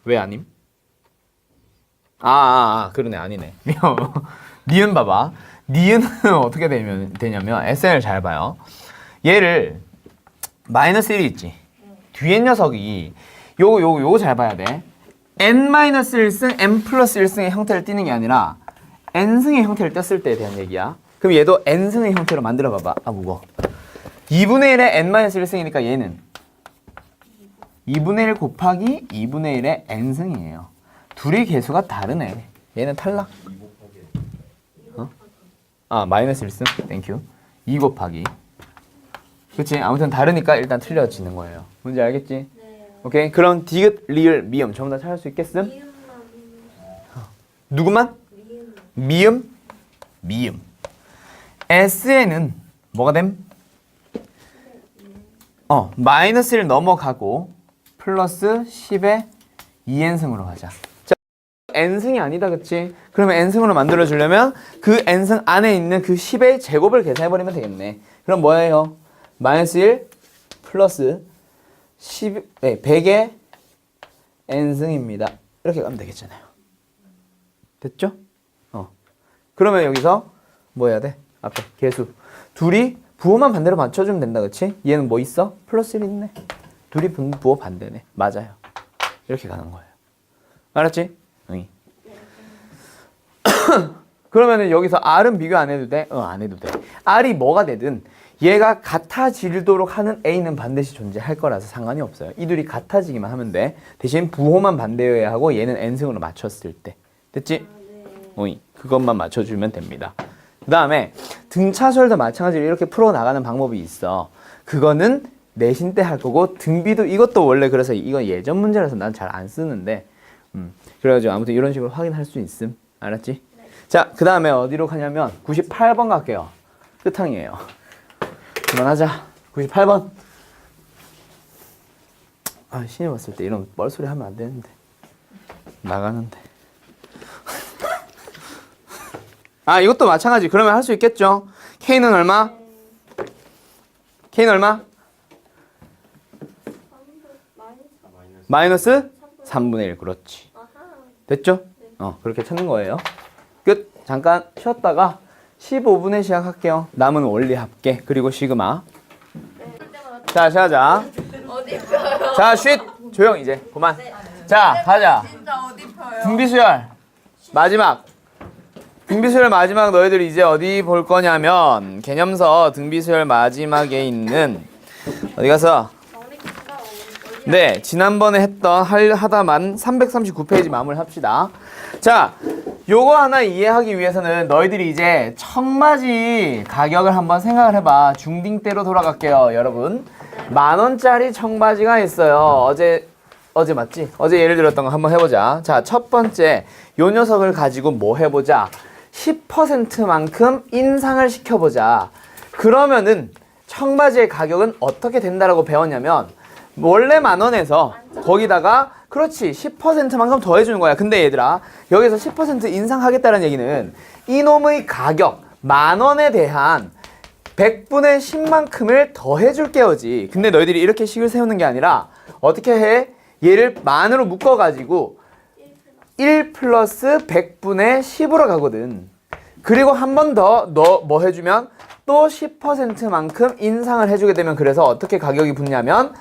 왜 아님? 그러네. 아니네. 니은 봐봐. 니은은 어떻게 되냐면 SN을 잘 봐요. 얘를 마이너스 1이 있지. 뒤에 녀석이 요거 잘 봐야 돼. n-1승, n 플러스 1승의 형태를 띠는 게 아니라 n승의 형태를 떴을 때에 대한 얘기야. 그럼 얘도 n승의 형태로 만들어 봐봐. 무거워. 2분의 1의 n-1승이니까 얘는 2분의 1 곱하기 2분의 1의 n승이에요. 둘이 개수가 다르네. 얘는 탈락. 마이너스 1승. 땡큐. 2 곱하기. 그치? 아무튼 다르니까 일단 틀려지는 거예요. 뭔지 알겠지? 네. 오케이? 그럼 디귿, 리을, 미음 전부 다 찾을 수 있겠음? 미음만. 누구만? 미음. 미음. SN은 뭐가 됨? 마이너스 1 넘어가고 플러스 10의 2n승으로 가자. 자, n승이 아니다, 그치? 그러면 n승으로 만들어주려면 그 n승 안에 있는 그 10의 제곱을 계산해버리면 되겠네. 그럼 뭐예요? 마이너스 1 플러스 100의 n승입니다. 이렇게 가면 되겠잖아요. 됐죠? 그러면 여기서 뭐 해야 돼? 앞에 개수. 둘이 부호만 반대로 맞춰주면 된다, 그치? 얘는 뭐 있어? 플러스 1 있네. 둘이 부호 반대네. 맞아요. 이렇게 가는 거예요. 알았지? 응. 그러면은 여기서 R은 비교 안 해도 돼? 안 해도 돼. R이 뭐가 되든 얘가 같아지도록 하는 A는 반드시 존재할 거라서 상관이 없어요. 이 둘이 같아지기만 하면 돼. 대신 부호만 반대여야 하고 얘는 n승으로 맞췄을 때. 됐지? 오이. 그것만 맞춰주면 됩니다. 그 다음에 등차수열도 마찬가지로 이렇게 풀어나가는 방법이 있어. 그거는 내신 때 할 거고 등비도 이것도 원래 그래서 이거 예전 문제라서 난 잘 안 쓰는데 그래가지고 아무튼 이런 식으로 확인할 수 있음. 알았지? 네. 자, 그 다음에 어디로 가냐면 98번 갈게요. 끝항이에요. 그만하자. 98번. 아, 신입 왔을 때 이런 뻘소리 하면 안 되는데. 나가는데. 아, 이것도 마찬가지. 그러면 할 수 있겠죠? K는 얼마? K는 얼마? 마이너스 3분의 1. 그렇지. 됐죠? 그렇게 찾는 거예요. 끝. 잠깐 쉬었다가 15분에 시작할게요. 남은 원리 합계 그리고 시그마. 자, 시작하자. 어디 펴요? 자, 쉿. 조용 이제. 그만. 자, 가자. 진짜 어디 펴요? 등비수열 마지막. 등비수열 마지막 너희들 이제 어디 볼 거냐면 개념서 등비수열 마지막에 있는 어디 가서 네, 지난번에 했던 하다만 339페이지 마무리합시다. 자, 요거 하나 이해하기 위해서는 너희들이 이제 청바지 가격을 한번 생각을 해봐. 중딩 때로 돌아갈게요, 여러분. 10,000원짜리 청바지가 있어요. 어제 맞지? 어제 예를 들었던 거 한번 해보자. 자, 첫 번째 요 녀석을 가지고 뭐 해보자. 10%만큼 인상을 시켜보자. 그러면은 청바지의 가격은 어떻게 된다라고 배웠냐면 원래 10,000원에서 거기다가 그렇지 10%만큼 더해주는 거야. 근데 얘들아 여기서 10% 인상하겠다는 얘기는 이놈의 가격 10,000원에 대한 100분의 10만큼을 더해줄게요지. 근데 너희들이 이렇게 식을 세우는 게 아니라 어떻게 해? 얘를 만으로 묶어가지고 1 플러스 100분의 10으로 가거든. 그리고 한 번 더 너 뭐 해주면 또 10%만큼 인상을 해주게 되면 그래서 어떻게 가격이 붙냐면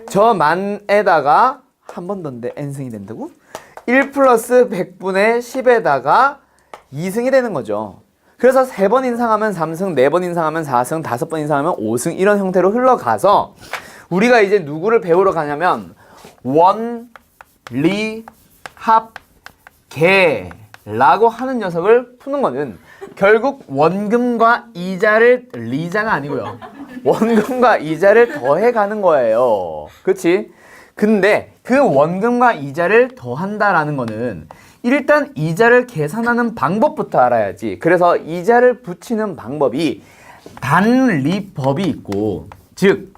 저 만에다가 한 번 더인데 n승이 된다고? 1 플러스 100분의 10에다가 2승이 되는 거죠. 그래서 3번 인상하면 3승, 4번 인상하면 4승, 5번 인상하면 5승 이런 형태로 흘러가서 우리가 이제 누구를 배우러 가냐면 원, 리, 합, 개라고 하는 녀석을 푸는 거는 결국 원금과 이자를 리자가 아니고요. 원금과 이자를 더해가는 거예요. 그렇지? 근데 그 원금과 이자를 더한다라는 거는 일단 이자를 계산하는 방법부터 알아야지. 그래서 이자를 붙이는 방법이 단리법이 있고 즉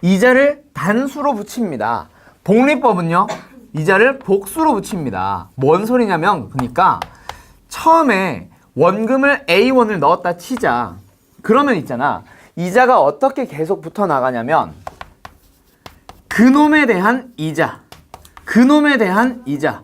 이자를 단수로 붙입니다. 복리법은요. 이자를 복수로 붙입니다. 뭔 소리냐면 그러니까 처음에 원금을 A1을 넣었다 치자. 그러면 있잖아. 이자가 어떻게 계속 붙어 나가냐면 그놈에 대한 이자, 그놈에 대한 이자,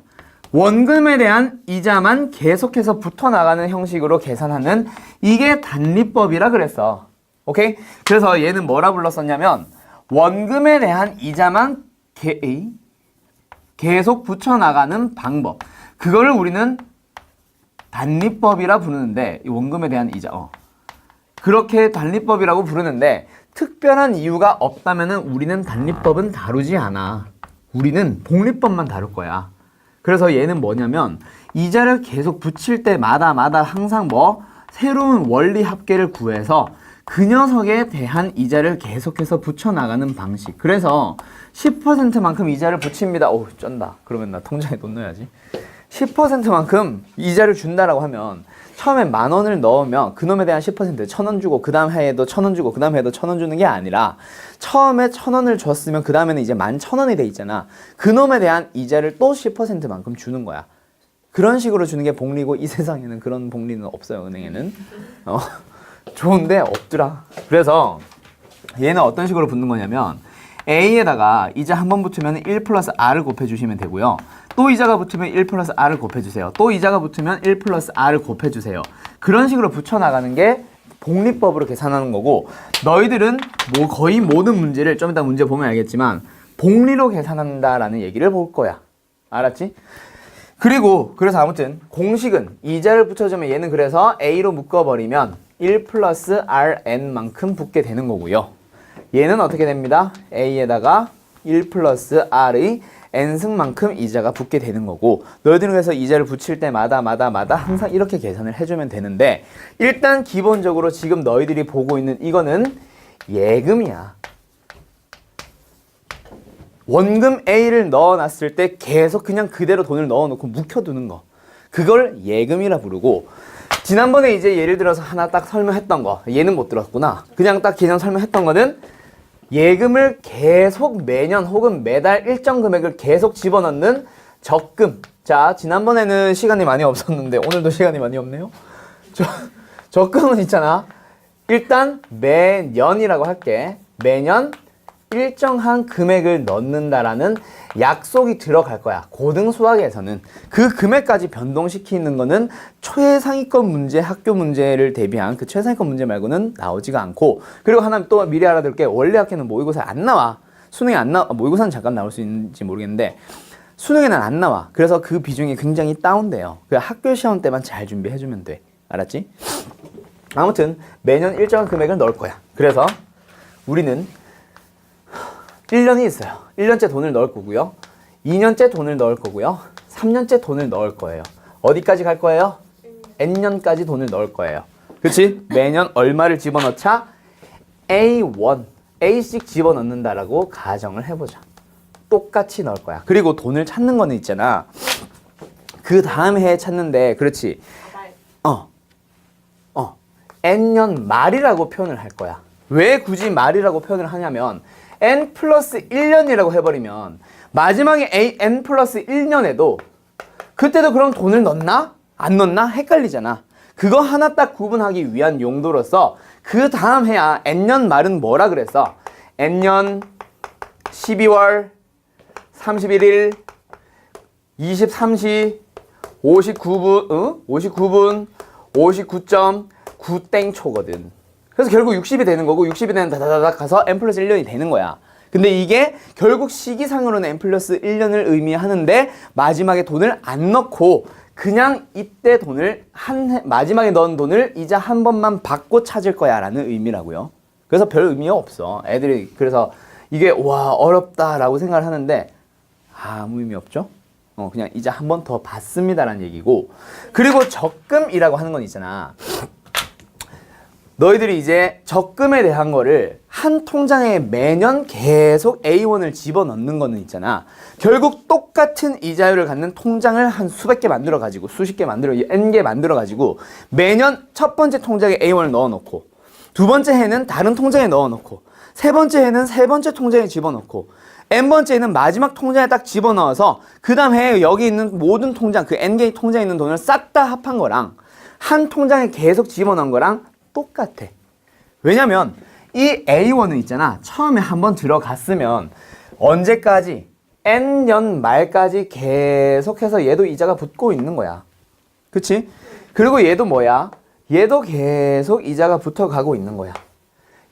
원금에 대한 이자만 계속해서 붙어 나가는 형식으로 계산하는 이게 단리법이라 그랬어. 오케이? 그래서 얘는 뭐라 불렀었냐면 원금에 대한 이자만 계속 붙여 나가는 방법. 그거를 우리는 단리법이라 부르는데 이 원금에 대한 이자 그렇게 단리법이라고 부르는데 특별한 이유가 없다면은 우리는 단리법은 다루지 않아. 우리는 복리법만 다룰 거야. 그래서 얘는 뭐냐면 이자를 계속 붙일 때마다 항상 새로운 원리 합계를 구해서 그 녀석에 대한 이자를 계속해서 붙여나가는 방식. 그래서 10%만큼 이자를 붙입니다. 오, 쩐다. 그러면 나 통장에 돈 넣어야지. 10%만큼 이자를 준다라고 하면 처음에 10,000원을 넣으면 그놈에 대한 10% 1,000원 주고 그 다음 해에도 1,000원 주고 그 다음 해에도 1,000원 주는 게 아니라 처음에 1,000원을 줬으면 그 다음에는 이제 11,000원이 돼 있잖아. 그놈에 대한 이자를 또 10%만큼 주는 거야. 그런 식으로 주는 게 복리고 이 세상에는 그런 복리는 없어요. 은행에는. 좋은데 없더라. 그래서 얘는 어떤 식으로 붙는 거냐면 A에다가 이자 한 번 붙으면 1 플러스 R을 곱해주시면 되고요. 또 이자가 붙으면 1 플러스 R을 곱해주세요. 또 이자가 붙으면 1 플러스 R을 곱해주세요. 그런 식으로 붙여나가는 게 복리법으로 계산하는 거고 너희들은 거의 모든 문제를 좀 이따 문제 보면 알겠지만 복리로 계산한다라는 얘기를 볼 거야. 알았지? 그리고 그래서 아무튼 공식은 이자를 붙여주면 얘는 그래서 A로 묶어버리면 1 플러스 Rn만큼 붙게 되는 거고요. 얘는 어떻게 됩니다? A에다가 1 플러스 R의 n승만큼 이자가 붙게 되는 거고 너희들은 그래서 이자를 붙일 때마다 항상 이렇게 계산을 해주면 되는데 일단 기본적으로 지금 너희들이 보고 있는 이거는 예금이야. 원금 A를 넣어놨을 때 계속 그냥 그대로 돈을 넣어놓고 묵혀두는 거. 그걸 예금이라 부르고 지난번에 이제 예를 들어서 하나 딱 설명했던 거 얘는 못 들었구나. 그냥 딱 개념 설명했던 거는 예금을 계속 매년 혹은 매달 일정 금액을 계속 집어넣는 적금. 자, 지난번에는 시간이 많이 없었는데 오늘도 시간이 많이 없네요. 적금은 있잖아. 일단 매년이라고 할게. 매년 일정한 금액을 넣는다라는 약속이 들어갈 거야. 고등 수학에서는 그 금액까지 변동시키는 거는 최상위권 문제, 학교 문제를 대비한 그 최상위권 문제 말고는 나오지가 않고 그리고 하나 또 미리 알아둘 게 원래 학교는 모의고사에 안 나와. 수능에 안 나와. 모의고사는 잠깐 나올 수 있는지 모르겠는데 수능에는 안 나와. 그래서 그 비중이 굉장히 다운돼요. 그 학교 시험 때만 잘 준비해주면 돼. 알았지? 아무튼 매년 일정한 금액을 넣을 거야. 그래서 우리는 1년이 있어요. 1년째 돈을 넣을 거고요. 2년째 돈을 넣을 거고요. 3년째 돈을 넣을 거예요. 어디까지 갈 거예요? N년까지 돈을 넣을 거예요. 그치? 매년 얼마를 집어넣자? A1, A씩 집어넣는다라고 가정을 해보자. 똑같이 넣을 거야. 그리고 돈을 찾는 거는 있잖아. 그 다음 해에 찾는데 그렇지. N년 말이라고 표현을 할 거야. 왜 굳이 말이라고 표현을 하냐면 N 플러스 1년이라고 해버리면 마지막에 N 플러스 1년에도 그때도 그럼 돈을 넣나? 안 넣나? 헷갈리잖아. 그거 하나 딱 구분하기 위한 용도로서 그 다음 해야 N년 말은 뭐라 그랬어? N년 12월 31일 23시 59분 59.9땡초거든. 그래서 결국 60이 되는 거고 60이 되는 다다다닥 가서 N 플러스 1년이 되는 거야. 근데 이게 결국 시기상으로는 N 플러스 1년을 의미하는데 마지막에 돈을 안 넣고 그냥 이때 돈을 마지막에 넣은 돈을 이자 한 번만 받고 찾을 거야 라는 의미라고요. 그래서 별 의미가 없어. 애들이 그래서 이게 와 어렵다라고 생각을 하는데 아무 의미 없죠. 그냥 이자 한 번 더 받습니다 라는 얘기고 그리고 적금이라고 하는 건 있잖아. 너희들이 이제 적금에 대한 거를 한 통장에 매년 계속 A1을 집어넣는 거는 있잖아. 결국 똑같은 이자율을 갖는 통장을 한 수백 개 만들어 가지고 수십 개 만들어 N 개 만들어 가지고 매년 첫 번째 통장에 A1을 넣어 놓고 두 번째 해는 다른 통장에 넣어 놓고 세 번째 해는 세 번째 통장에 집어넣고 N번째는 마지막 통장에 딱 집어넣어서 그 다음 해에 여기 있는 모든 통장 그 N개의 통장에 있는 돈을 싹 다 합한 거랑 한 통장에 계속 집어넣은 거랑 똑같아. 왜냐면 이 A1은 있잖아. 처음에 한번 들어갔으면 언제까지? N년 말까지 계속해서 얘도 이자가 붙고 있는 거야. 그치? 그리고 얘도 뭐야? 얘도 계속 이자가 붙어가고 있는 거야.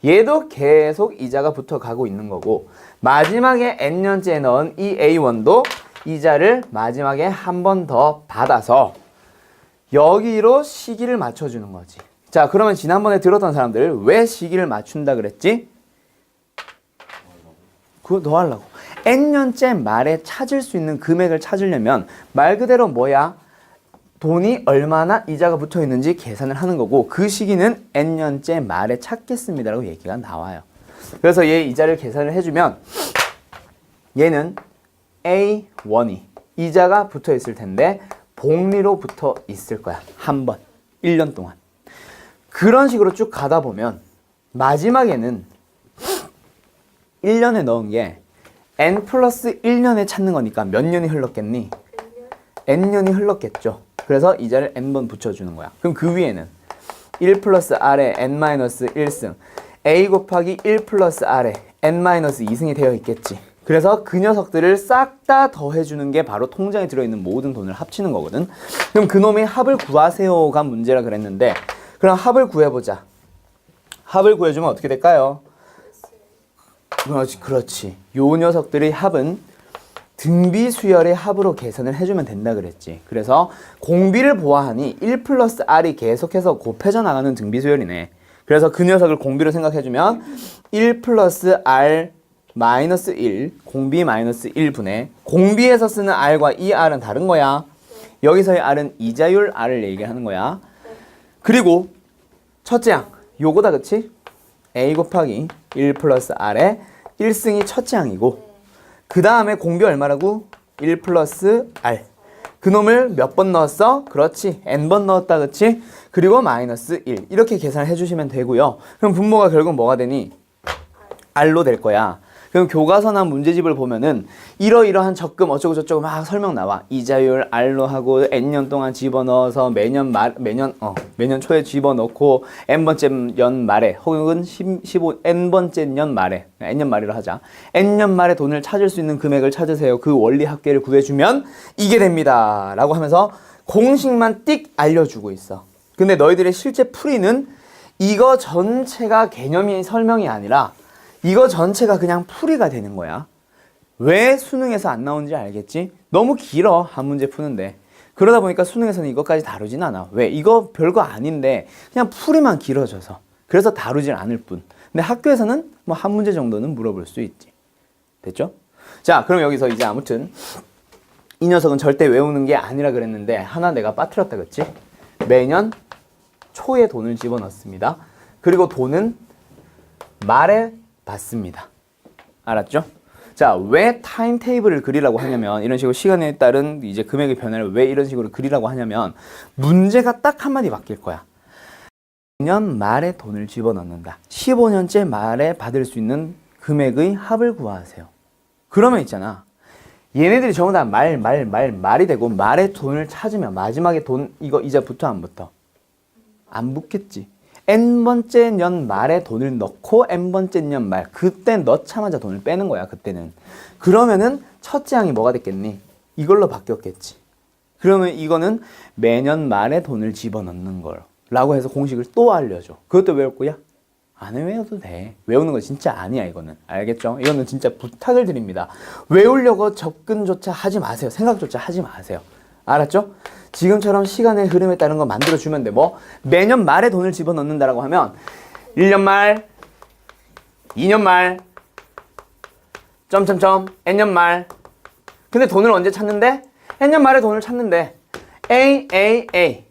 얘도 계속 이자가 붙어가고 있는 거고 마지막에 N년째에 넣은 이 A1도 이자를 마지막에 한 번 더 받아서 여기로 시기를 맞춰주는 거지. 자, 그러면 지난번에 들었던 사람들 왜 시기를 맞춘다 그랬지? 그거 더 하려고. N년째 말에 찾을 수 있는 금액을 찾으려면 말 그대로 뭐야? 돈이 얼마나 이자가 붙어 있는지 계산을 하는 거고 그 시기는 N년째 말에 찾겠습니다라고 얘기가 나와요. 그래서 얘 이자를 계산을 해주면 얘는 A1이 이자가 붙어 있을 텐데 복리로 붙어 있을 거야. 한 번. 1년 동안. 그런 식으로 쭉 가다 보면 마지막에는 1년에 넣은 게 N 플러스 1년에 찾는 거니까 몇 년이 흘렀겠니? N년이 흘렀겠죠. 그래서 이자를 N번 붙여주는 거야. 그럼 그 위에는 1 플러스 R에 N 마이너스 1승 A 곱하기 1 플러스 R에 N 마이너스 2승이 되어 있겠지. 그래서 그 녀석들을 싹 다 더해주는 게 바로 통장에 들어있는 모든 돈을 합치는 거거든. 그럼 그놈의 합을 구하세요가 문제라 그랬는데 그럼 합을 구해보자. 합을 구해주면 어떻게 될까요? 그렇지. 요 녀석들의 합은 등비 수열의 합으로 계산을 해주면 된다 그랬지. 그래서 공비를 보아하니 1 플러스 R이 계속해서 곱해져 나가는 등비 수열이네. 그래서 그 녀석을 공비로 생각해주면 1 플러스 R 마이너스 1, 공비 마이너스 1분의 공비에서 쓰는 R과 이 R은 다른 거야. 여기서의 R은 이자율 R을 얘기하는 거야. 그리고 첫째 항, 요거다 그치? A 곱하기 1 플러스 R의 1승이 첫째 항이고 그 다음에 공비 얼마라고? 1 플러스 R. 그놈을 몇 번 넣었어? 그렇지. n번 넣었다 그치? 그리고 마이너스 1. 이렇게 계산을 해주시면 되고요. 그럼 분모가 결국 뭐가 되니? R로 될 거야. 그럼 교과서나 문제집을 보면은 이러이러한 적금 어쩌고 저쩌고 막 설명 나와. 이자율 R로 하고 n년 동안 집어넣어서 매년 초에 집어넣고 n번째 년 말에 혹은 15n번째 년 말에 n년 말이라 하자. n년 말에 돈을 찾을 수 있는 금액을 찾으세요. 그 원리 합계를 구해주면 이게 됩니다. 라고 하면서 공식만 띡 알려주고 있어. 근데 너희들의 실제 풀이는 이거 전체가 개념이 설명이 아니라 이거 전체가 그냥 풀이가 되는 거야. 왜 수능에서 안 나오는지 알겠지? 너무 길어, 한 문제 푸는데. 그러다 보니까 수능에서는 이것까지 다루진 않아. 왜? 이거 별거 아닌데 그냥 풀이만 길어져서. 그래서 다루질 않을 뿐. 근데 학교에서는 뭐 한 문제 정도는 물어볼 수 있지. 됐죠? 자, 그럼 여기서 이제 아무튼 이 녀석은 절대 외우는 게 아니라 그랬는데 하나 내가 빠뜨렸다 그랬지? 매년 초에 돈을 집어넣습니다. 그리고 돈은 말에 받습니다. 알았죠? 자, 왜 타임테이블을 그리라고 하냐면 이런 식으로 시간에 따른 이제 금액의 변화를 왜 이런 식으로 그리라고 하냐면 문제가 딱 한마디 바뀔 거야. 2년 말에 돈을 집어넣는다. 15년째 말에 받을 수 있는 금액의 합을 구하세요. 그러면 있잖아. 얘네들이 전부 다 말이 되고 말에 돈을 찾으면 마지막에 돈 이거 이자 붙어 안 붙어? 안 붙겠지. n번째 년 말에 돈을 넣고 n번째 년 말 그때 넣자마자 돈을 빼는 거야. 그때는. 그러면은 첫째 항이 뭐가 됐겠니? 이걸로 바뀌었겠지. 그러면 이거는 매년 말에 돈을 집어넣는 걸 라고 해서 공식을 또 알려줘. 그것도 외울 거야? 안 외워도 돼. 외우는 거 진짜 아니야 이거는. 알겠죠? 이거는 진짜 부탁을 드립니다. 외우려고 접근조차 하지 마세요. 생각조차 하지 마세요. 알았죠? 지금처럼 시간의 흐름에 따른 거 만들어주면 돼. 뭐? 매년 말에 돈을 집어넣는다라고 하면 1년 말, 2년 말, 점점점, n년 말. 근데 돈을 언제 찾는데? n년 말에 돈을 찾는데 A.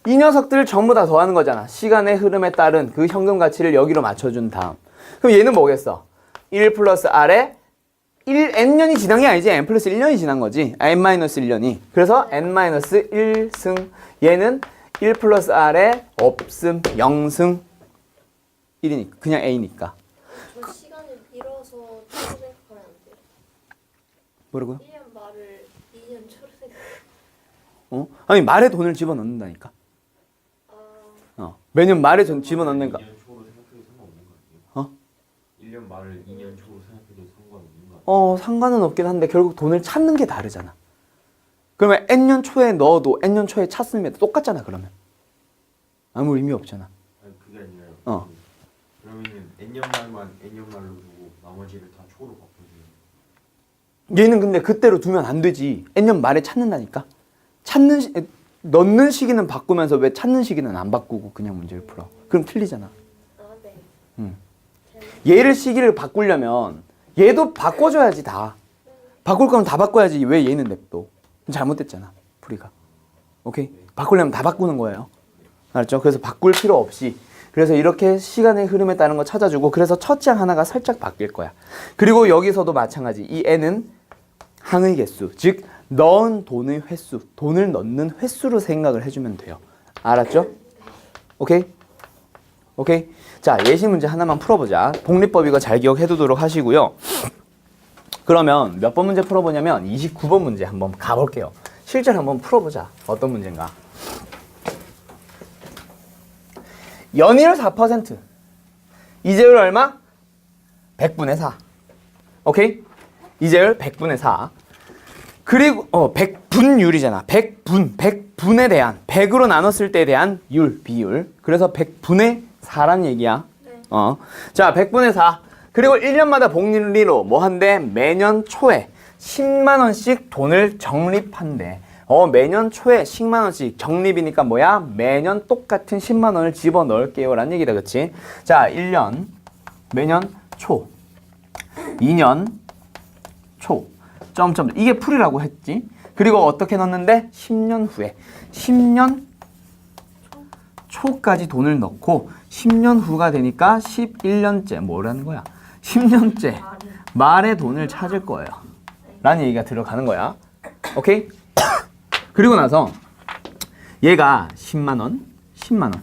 이 녀석들을 전부 다 더하는 거잖아. 시간의 흐름에 따른 그 현금 가치를 여기로 맞춰준 다음. 그럼 얘는 뭐겠어? 1 플러스 R에 n년이 지난 게 아니지. n 플러스 1년이 지난 거지. n-1년이. 그래서 n-1승. 얘는 1 플러스 R에 없음, 0승, 1이니까. 그냥 A니까. 저 시간을 빌어서 초로 생각하면 안 돼요. 뭐라고요? 1년 말을 2년 초로 생각. 아니 말에 돈을 집어넣는다니까. 매년 말에 돈 집어넣는가. 2년 초로 생각해도 상관없는 거 아니에요? 1년 말을 2년 초로 생각해도 상관없는 거 아니에요? 상관은 없긴 한데 결국 돈을 찾는 게 다르잖아. 그러면 n년 초에 넣어도 n년 초에 찾으면 똑같잖아. 그러면 아무 의미 없잖아. 아니 그게 아니라요. 그러면은 n년 말만 n년 말로 두고 나머지를 다 초로 바꿔주는. 얘는 근데 그때로 두면 안 되지. n년 말에 찾는다니까. 넣는 시기는 바꾸면서 왜 찾는 시기는 안 바꾸고 그냥 문제를 풀어. 그럼 틀리잖아. 아, 네. 얘를 시기를 바꾸려면 얘도 바꿔줘야지 다. 바꿀 거면 다 바꿔야지. 왜 얘는 냅둬? 잘못됐잖아. 풀이가. 오케이? 바꾸려면 다 바꾸는 거예요. 알았죠? 그래서 바꿀 필요 없이. 그래서 이렇게 시간의 흐름에 따른 거 찾아주고 그래서 첫째 항 하나가 살짝 바뀔 거야. 그리고 여기서도 마찬가지. 이 n은 항의 개수. 즉 넣은 돈의 횟수. 돈을 넣는 횟수로 생각을 해주면 돼요. 알았죠? 오케이? 오케이? 자, 예시 문제 하나만 풀어보자. 복리법 이거 잘 기억해두도록 하시고요. 그러면 몇 번 문제 풀어보냐면 29번 문제 한번 가볼게요. 실제로 한번 풀어보자. 어떤 문제인가. 연이율 4%. 이제율 얼마? 100분의 4. 오케이? 이제율 100분의 4. 그리고 100분율이잖아. 100분에 대한 100으로 나눴을 때에 대한 비율. 그래서 100분의 4란 얘기야. 네. 자, 100분의 4. 그리고 1년마다 복리로 뭐 한대? 매년 초에 10만 원씩 돈을 적립한대. 매년 초에 10만 원씩 적립이니까 뭐야? 매년 똑같은 10만 원을 집어넣을게요 라는 얘기다. 그치? 자, 1년 매년 초 2년 초 점점 이게 풀이라고 했지. 그리고 어떻게 넣었는데 10년 후에 10년 초까지 돈을 넣고 10년 후가 되니까 11년째 뭐라는 거야? 10년째 말에 돈을 찾을 거예요 라는 얘기가 들어가는 거야. 오케이? 그리고 나서 얘가 10만 원, 10만 원,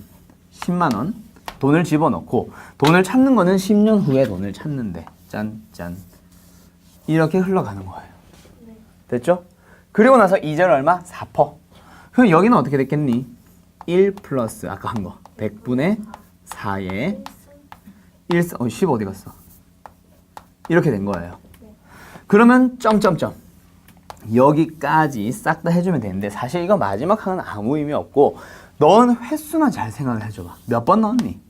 10만 원 돈을 집어넣고 돈을 찾는 거는 10년 후에 돈을 찾는데 짠짠 이렇게 흘러가는 거예요. 됐죠? 그리고 나서 이자율 얼마? 4%. 그럼 여기는 어떻게 됐겠니? 1 플러스 아까 한 거 100분의 4에 10 어디 갔어? 이렇게 된 거예요. 그러면 점점점 여기까지 싹 다 해주면 되는데 사실 이거 마지막 항은 아무 의미 없고 넌 횟수만 잘 생각을 해줘봐. 몇 번 넣었니?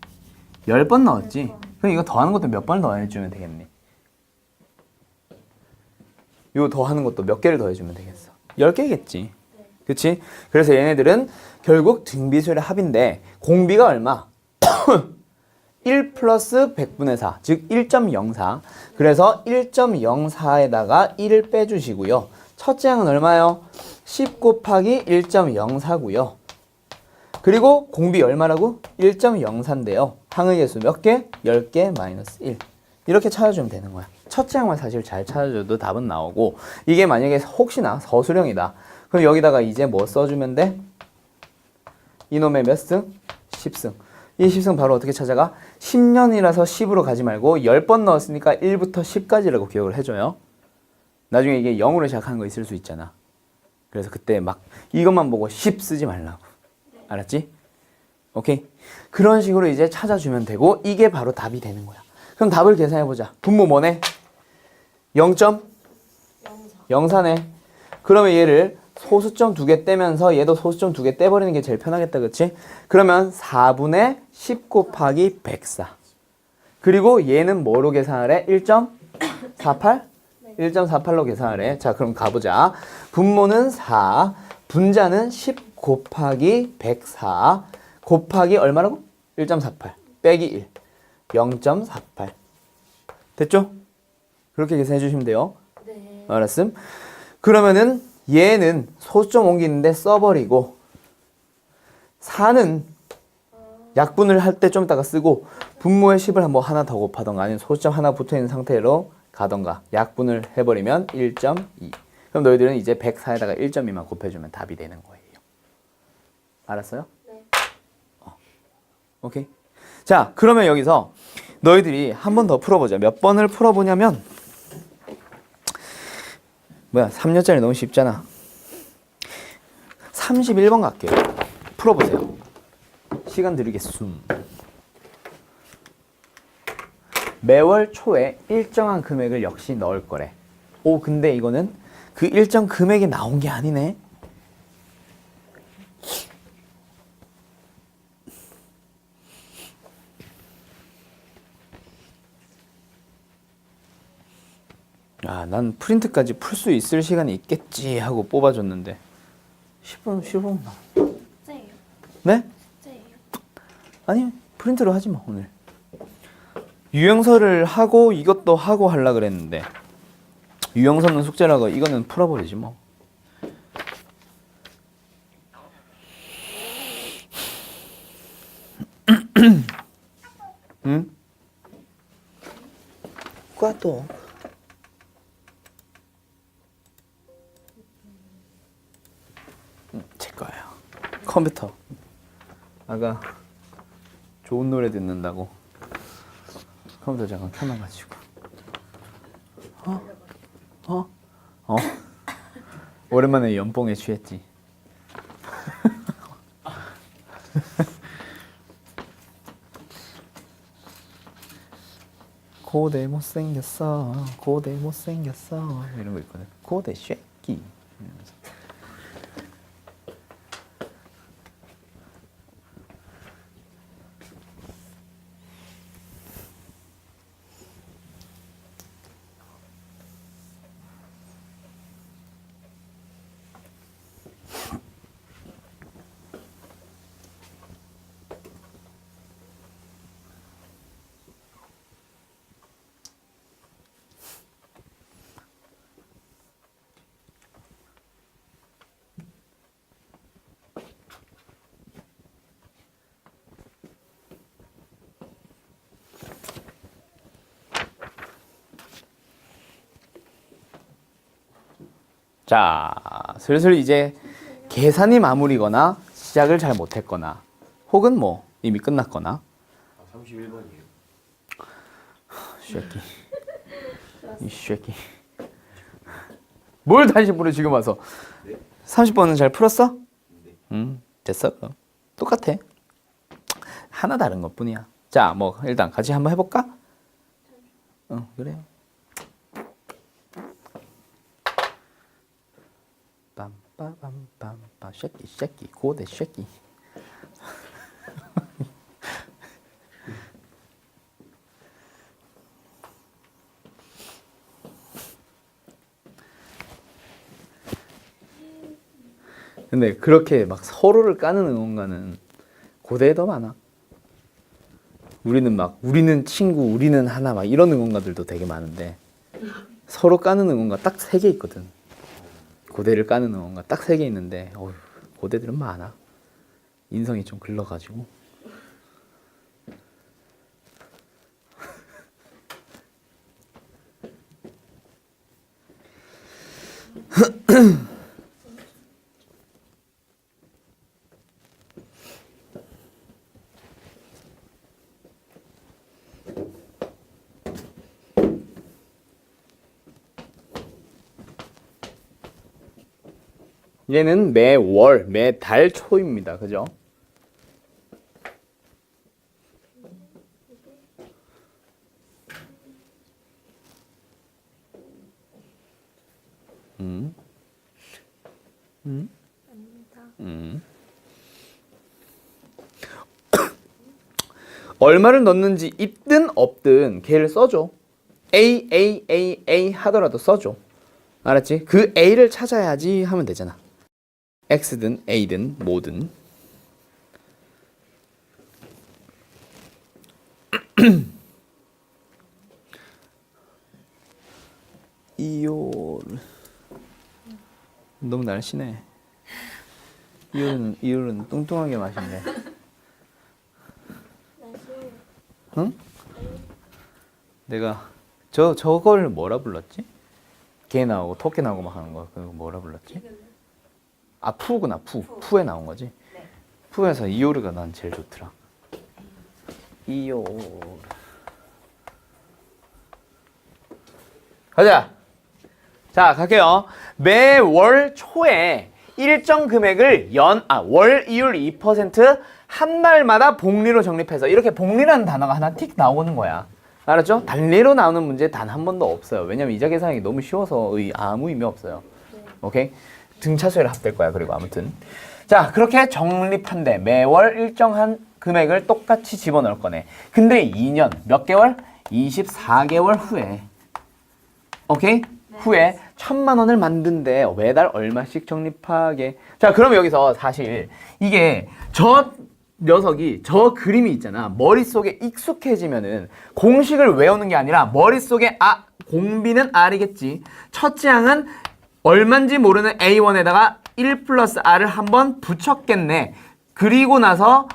10번 넣었지? 그럼 이거 더하는 것도 몇 번을 더해주면 되겠니? 이거 더하는 것도 몇 개를 더해주면 되겠어? 10개겠지. 그치? 그래서 얘네들은 결국 등비수열의 합인데 공비가 얼마? 1 플러스 100분의 4, 즉 1.04. 그래서 1.04에다가 1을 빼주시고요. 첫째 항은 얼마요? 10 곱하기 1.04고요. 그리고 공비 얼마라고? 1.04인데요. 항의 개수 몇 개? 10개 마이너스 1. 이렇게 찾아주면 되는 거야. 첫째 항만 사실 잘 찾아줘도 답은 나오고 이게 만약에 혹시나 서술형이다. 그럼 여기다가 이제 뭐 써주면 돼? 이놈의 몇 승? 10승. 이 10승 바로 어떻게 찾아가? 10년이라서 10으로 가지 말고 10번 넣었으니까 1부터 10까지라고 기억을 해줘요. 나중에 이게 0으로 시작하는 거 있을 수 있잖아. 그래서 그때 막 이것만 보고 10 쓰지 말라고. 알았지? 오케이? 그런 식으로 이제 찾아주면 되고 이게 바로 답이 되는 거야. 그럼 답을 계산해보자. 분모 뭐네? 0.04네. 그러면 얘를 소수점 2개 떼면서 얘도 소수점 2개 떼버리는 게 제일 편하겠다. 그치? 그러면 4분의 10 곱하기 104. 그리고 얘는 뭐로 계산을 해? 1.48? 1.48로 계산을 해. 자, 그럼 가보자. 분모는 4, 분자는 10 곱하기 104 곱하기 얼마라고? 1.48 빼기 1 0.48 됐죠? 그렇게 계산해 주시면 돼요. 네. 알았음? 그러면은 얘는 소수점 옮기는데 써버리고 4는 약분을 할 때 좀 이따가 쓰고 분모에 10을 뭐 하나 더 곱하던가 아니면 소수점 하나 붙어있는 상태로 가던가 약분을 해버리면 1.2. 그럼 너희들은 이제 104에다가 1.2만 곱해주면 답이 되는 거예요. 알았어요? 네. 오케이. 자, 그러면 여기서 너희들이 한 번 더 풀어보자. 몇 번을 풀어보냐면 3년짜리 너무 쉽잖아. 31번 갈게요. 풀어보세요. 시간 드리겠음. 매월 초에 일정한 금액을 역시 넣을 거래. 오, 근데 이거는 그 일정 금액이 나온 게 아니네. 아, 난 프린트까지 풀 수 있을 시간이 있겠지 하고 뽑아줬는데 10분, 15분 남았네. 숙제예요. 네? 숙제예요. 아니, 프린트로 하지 마, 오늘. 유형서를 하고 이것도 하고 하려고 그랬는데 유형서는 숙제라고 이거는 풀어버리지 뭐. 응? 과도 제 거예요. 컴퓨터. 아가 좋은 노래 듣는다고 컴퓨터 잠깐 켜놔가지고. 오랜만에 연봉에 취했지. 고대 못생겼어, 고대 못생겼어 이런 거 있거든. 고대 쉐끼 이러면서. 자, 슬슬 이제 계산이 마무리거나 시작을 잘 못했거나 혹은 뭐 이미 끝났거나. 아, 31번이에요. 쉐끼. 이 쉐끼. 뭘 다시 물어 지금 와서. 네. 30번은 잘 풀었어? 네. 됐어. 그럼. 똑같아. 하나 다른 것 뿐이야. 자, 뭐 일단 같이 한번 해볼까? 그래요. 빰빠밤빰빰 쉐끼 고대 쉐끼. 근데 그렇게 막 서로를 까는 응원가는 고대에 더 많아. 우리는 친구, 우리는 하나 막 이런 응원가들도 되게 많은데 서로 까는 응원가 딱 3개 있거든. 고대를 까는 응원가 딱 3개 있는데 고대들은 많아. 인성이 좀 글러가지고. 얘는 매월, 매달 초입니다. 그죠? 얼마를 넣는지 있든 없든 걔를 써줘. A 하더라도 써줘. 알았지? 그 A를 찾아야지 하면 되잖아. X든 A든 뭐든. 이올 너무 날씬해. 이올은 뚱뚱하게 마신대. 응? 내가 저걸 뭐라 불렀지? 개 나오고 토끼 나오고 막 하는 거 그거 뭐라 불렀지? 아 푸구나 푸에 나온 거지? 네. 푸에서 이오르가 난 제일 좋더라. 이오르. 가자. 자 갈게요. 매월 초에 일정 금액을 월 이율 2% 한 달마다 복리로 적립해서 이렇게 복리라는 단어가 하나 틱 나오는 거야. 알았죠? 단리로 나오는 문제 단 한 번도 없어요. 왜냐면 이자 계산이 너무 쉬워서 아무 의미 없어요. 오케이? 등차수열에 합될 거야. 그리고 아무튼 자 그렇게 적립한대. 매월 일정한 금액을 똑같이 집어넣을 거네. 근데 2년 몇 개월? 24개월 후에 오케이? 후에 1,000만 원을 만든대. 매달 얼마씩 적립하게. 자 그럼 여기서 사실 이게 저 녀석이 저 그림이 있잖아. 머릿속에 익숙해지면은 공식을 외우는 게 아니라 머릿속에 공비는 R이겠지. 첫째 항은 얼만지 모르는 A1에다가 1 플러스 R을 한번 붙였겠네. 그리고 나서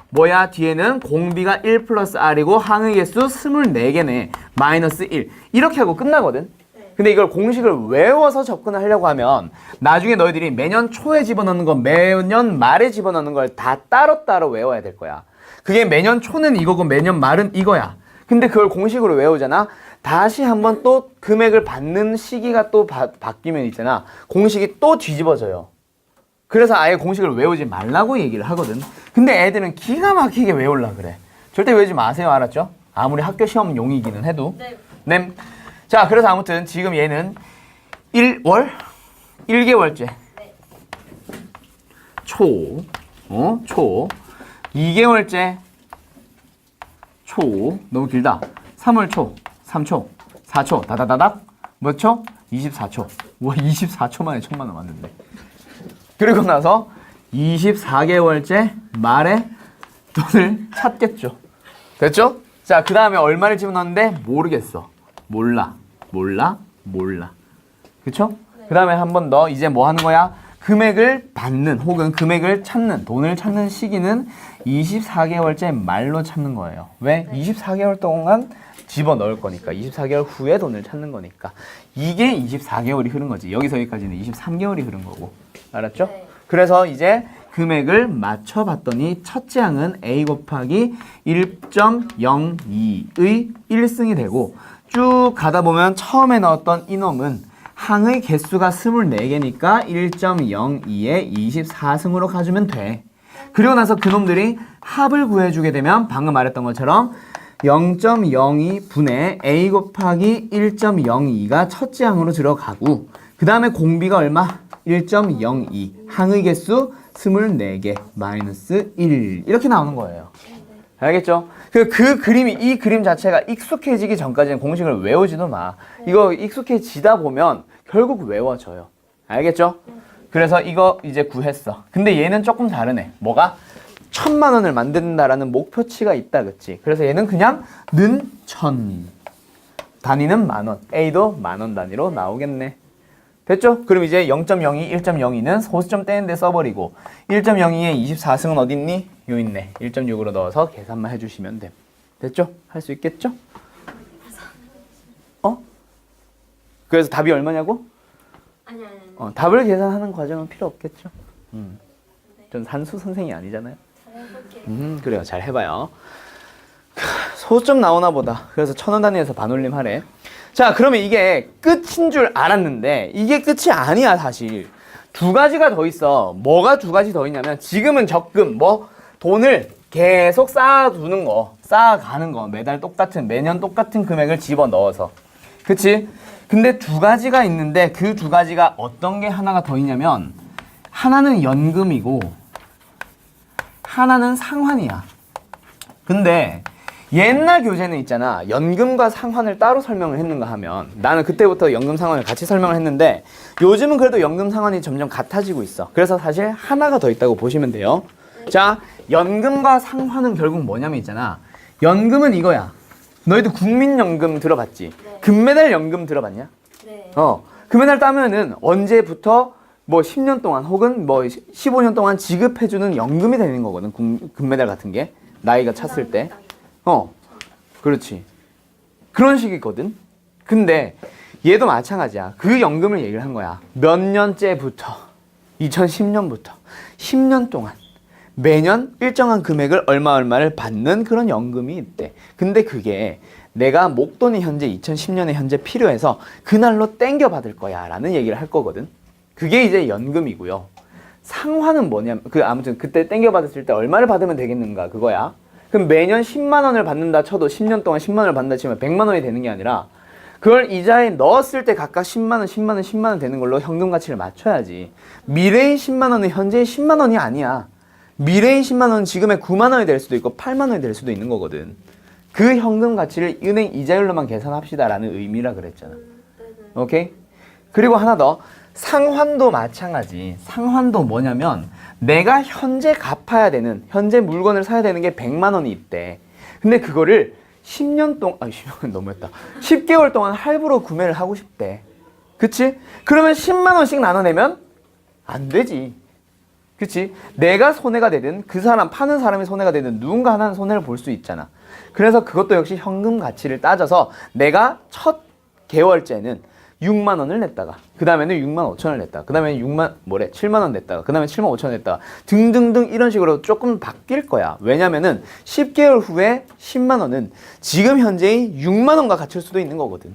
뒤에는 공비가 1 플러스 R이고 항의 개수 24개네. 마이너스 1. 이렇게 하고 끝나거든. 근데 이걸 공식을 외워서 접근하려고 하면 나중에 너희들이 매년 초에 집어넣는 거, 매년 말에 집어넣는 걸 다 따로따로 외워야 될 거야. 그게 매년 초는 이거고 매년 말은 이거야. 근데 그걸 공식으로 외우잖아. 다시 한번 또 금액을 받는 시기가 또 바뀌면 있잖아. 공식이 또 뒤집어져요. 그래서 아예 공식을 외우지 말라고 얘기를 하거든. 근데 애들은 기가 막히게 외우려고 그래. 절대 외우지 마세요. 알았죠? 아무리 학교 시험 용이기는 해도. 네. 자, 그래서 아무튼 지금 얘는 1개월째. 초. 2개월째. 초. 너무 길다. 3월 초. 3초. 4초. 다다다닥. 몇 초? 24초. 와, 24초 만에 1,000만 원 왔는데. 그리고 나서 24개월째 말에 돈을 찾겠죠. 됐죠? 자, 그 다음에 얼마를 집어넣었는데 모르겠어. 몰라. 그쵸? 그 다음에 한 번 더 이제 뭐 하는 거야? 금액을 받는 혹은 금액을 찾는, 돈을 찾는 시기는 24개월째 말로 찾는 거예요. 왜? 24개월 동안 집어넣을 거니까 24개월 후에 돈을 찾는 거니까 이게 24개월이 흐른 거지. 여기서 여기까지는 23개월이 흐른 거고. 알았죠? 네. 그래서 이제 금액을 맞춰봤더니 첫째 항은 A 곱하기 1.02의 1승이 되고 쭉 가다 보면 처음에 넣었던 이놈은 항의 개수가 24개니까 1.02에 24승으로 가주면 돼. 그리고 나서 그놈들이 합을 구해주게 되면 방금 말했던 것처럼 0.02분의 A 곱하기 1.02가 첫째 항으로 들어가고 그 다음에 공비가 얼마? 1.02 항의 개수 24개 마이너스 1 이렇게 나오는 거예요. 알겠죠? 그 그림이 이 그림 자체가 익숙해지기 전까지는 공식을 외우지도 마. 이거 익숙해지다 보면 결국 외워져요. 알겠죠? 그래서 이거 이제 구했어. 근데 얘는 조금 다르네. 뭐가? 1,000만 원을 만든다라는 목표치가 있다, 그치? 그래서 얘는 그냥 는 1,000. 단위는 만원. A도 만원 단위로 나오겠네. 됐죠? 그럼 이제 0.02, 1.02는 소수점 떼는데 써버리고 1.02에 24승은 어디 있니? 요 있네. 1.6으로 넣어서 계산만 해주시면 돼. 됐죠? 할 수 있겠죠? 어? 그래서 답이 얼마냐고? 아니. 답을 계산하는 과정은 필요 없겠죠? 전 산수 선생이 아니잖아요. 잘해볼게요. 그래요. 잘 해봐요. 소수점 나오나 보다. 그래서 1,000원 단위에서 반올림 하래. 자, 그러면 이게 끝인 줄 알았는데 이게 끝이 아니야, 사실. 두 가지가 더 있어. 뭐가 두 가지 더 있냐면 지금은 적금, 돈을 계속 쌓아두는 거, 쌓아가는 거. 매달 똑같은, 매년 똑같은 금액을 집어넣어서. 그치? 근데 두 가지가 있는데 그 두 가지가 어떤 게 하나가 더 있냐면 하나는 연금이고 하나는 상환이야. 근데 옛날 교재는 있잖아. 연금과 상환을 따로 설명을 했는가 하면 나는 그때부터 연금 상환을 같이 설명을 했는데 요즘은 그래도 연금 상환이 점점 같아지고 있어. 그래서 사실 하나가 더 있다고 보시면 돼요. 자, 연금과 상환은 결국 뭐냐면 있잖아. 연금은 이거야. 너희도 국민연금 들어봤지? 네. 금메달 연금 들어봤냐? 네. 금메달 따면은 언제부터 10년 동안 혹은 15년 동안 지급해주는 연금이 되는 거거든. 금메달 같은 게. 나이가 찼을 때. 그렇지. 그런 식이거든. 근데 얘도 마찬가지야. 그 연금을 얘기를 한 거야. 몇 년째부터 2010년부터 10년 동안 매년 일정한 금액을 얼마를 받는 그런 연금이 있대. 근데 그게 내가 목돈이 현재 2010년에 현재 필요해서 그날로 땡겨 받을 거야 라는 얘기를 할 거거든. 그게 이제 연금이고요. 상환은 뭐냐면 아무튼 그때 땡겨 받았을 때 얼마를 받으면 되겠는가 그거야. 그럼 매년 10만 원을 받는다 쳐도 10년 동안 10만 원을 받는다 치면 100만 원이 되는 게 아니라 그걸 이자에 넣었을 때 각각 10만 원, 10만 원, 10만 원 되는 걸로 현금 가치를 맞춰야지. 미래의 10만 원은 현재의 10만 원이 아니야. 미래의 10만 원은 지금의 9만 원이 될 수도 있고 8만 원이 될 수도 있는 거거든. 그 현금 가치를 은행 이자율로만 계산합시다라는 의미라 그랬잖아. 오케이? 그리고 하나 더. 상환도 마찬가지. 상환도 뭐냐면 내가 현재 갚아야 되는, 현재 물건을 사야 되는 게 100만 원이 있대. 근데 그거를 10년 동안, 10년 너무했다. 10개월 동안 할부로 구매를 하고 싶대. 그치? 그러면 10만 원씩 나눠내면 안 되지. 그치? 내가 손해가 되든 그 사람, 파는 사람이 손해가 되든 누군가 하나는 손해를 볼 수 있잖아. 그래서 그것도 역시 현금 가치를 따져서 내가 첫 개월째는 6만 원을 냈다가 그 다음에는 6만 5천 원을 냈다가 그 다음에 7만 원 냈다가 그 다음에 7만 5천 원 냈다가 등등등 이런 식으로 조금 바뀔 거야. 왜냐면은 10개월 후에 10만 원은 지금 현재의 6만 원과 같을 수도 있는 거거든.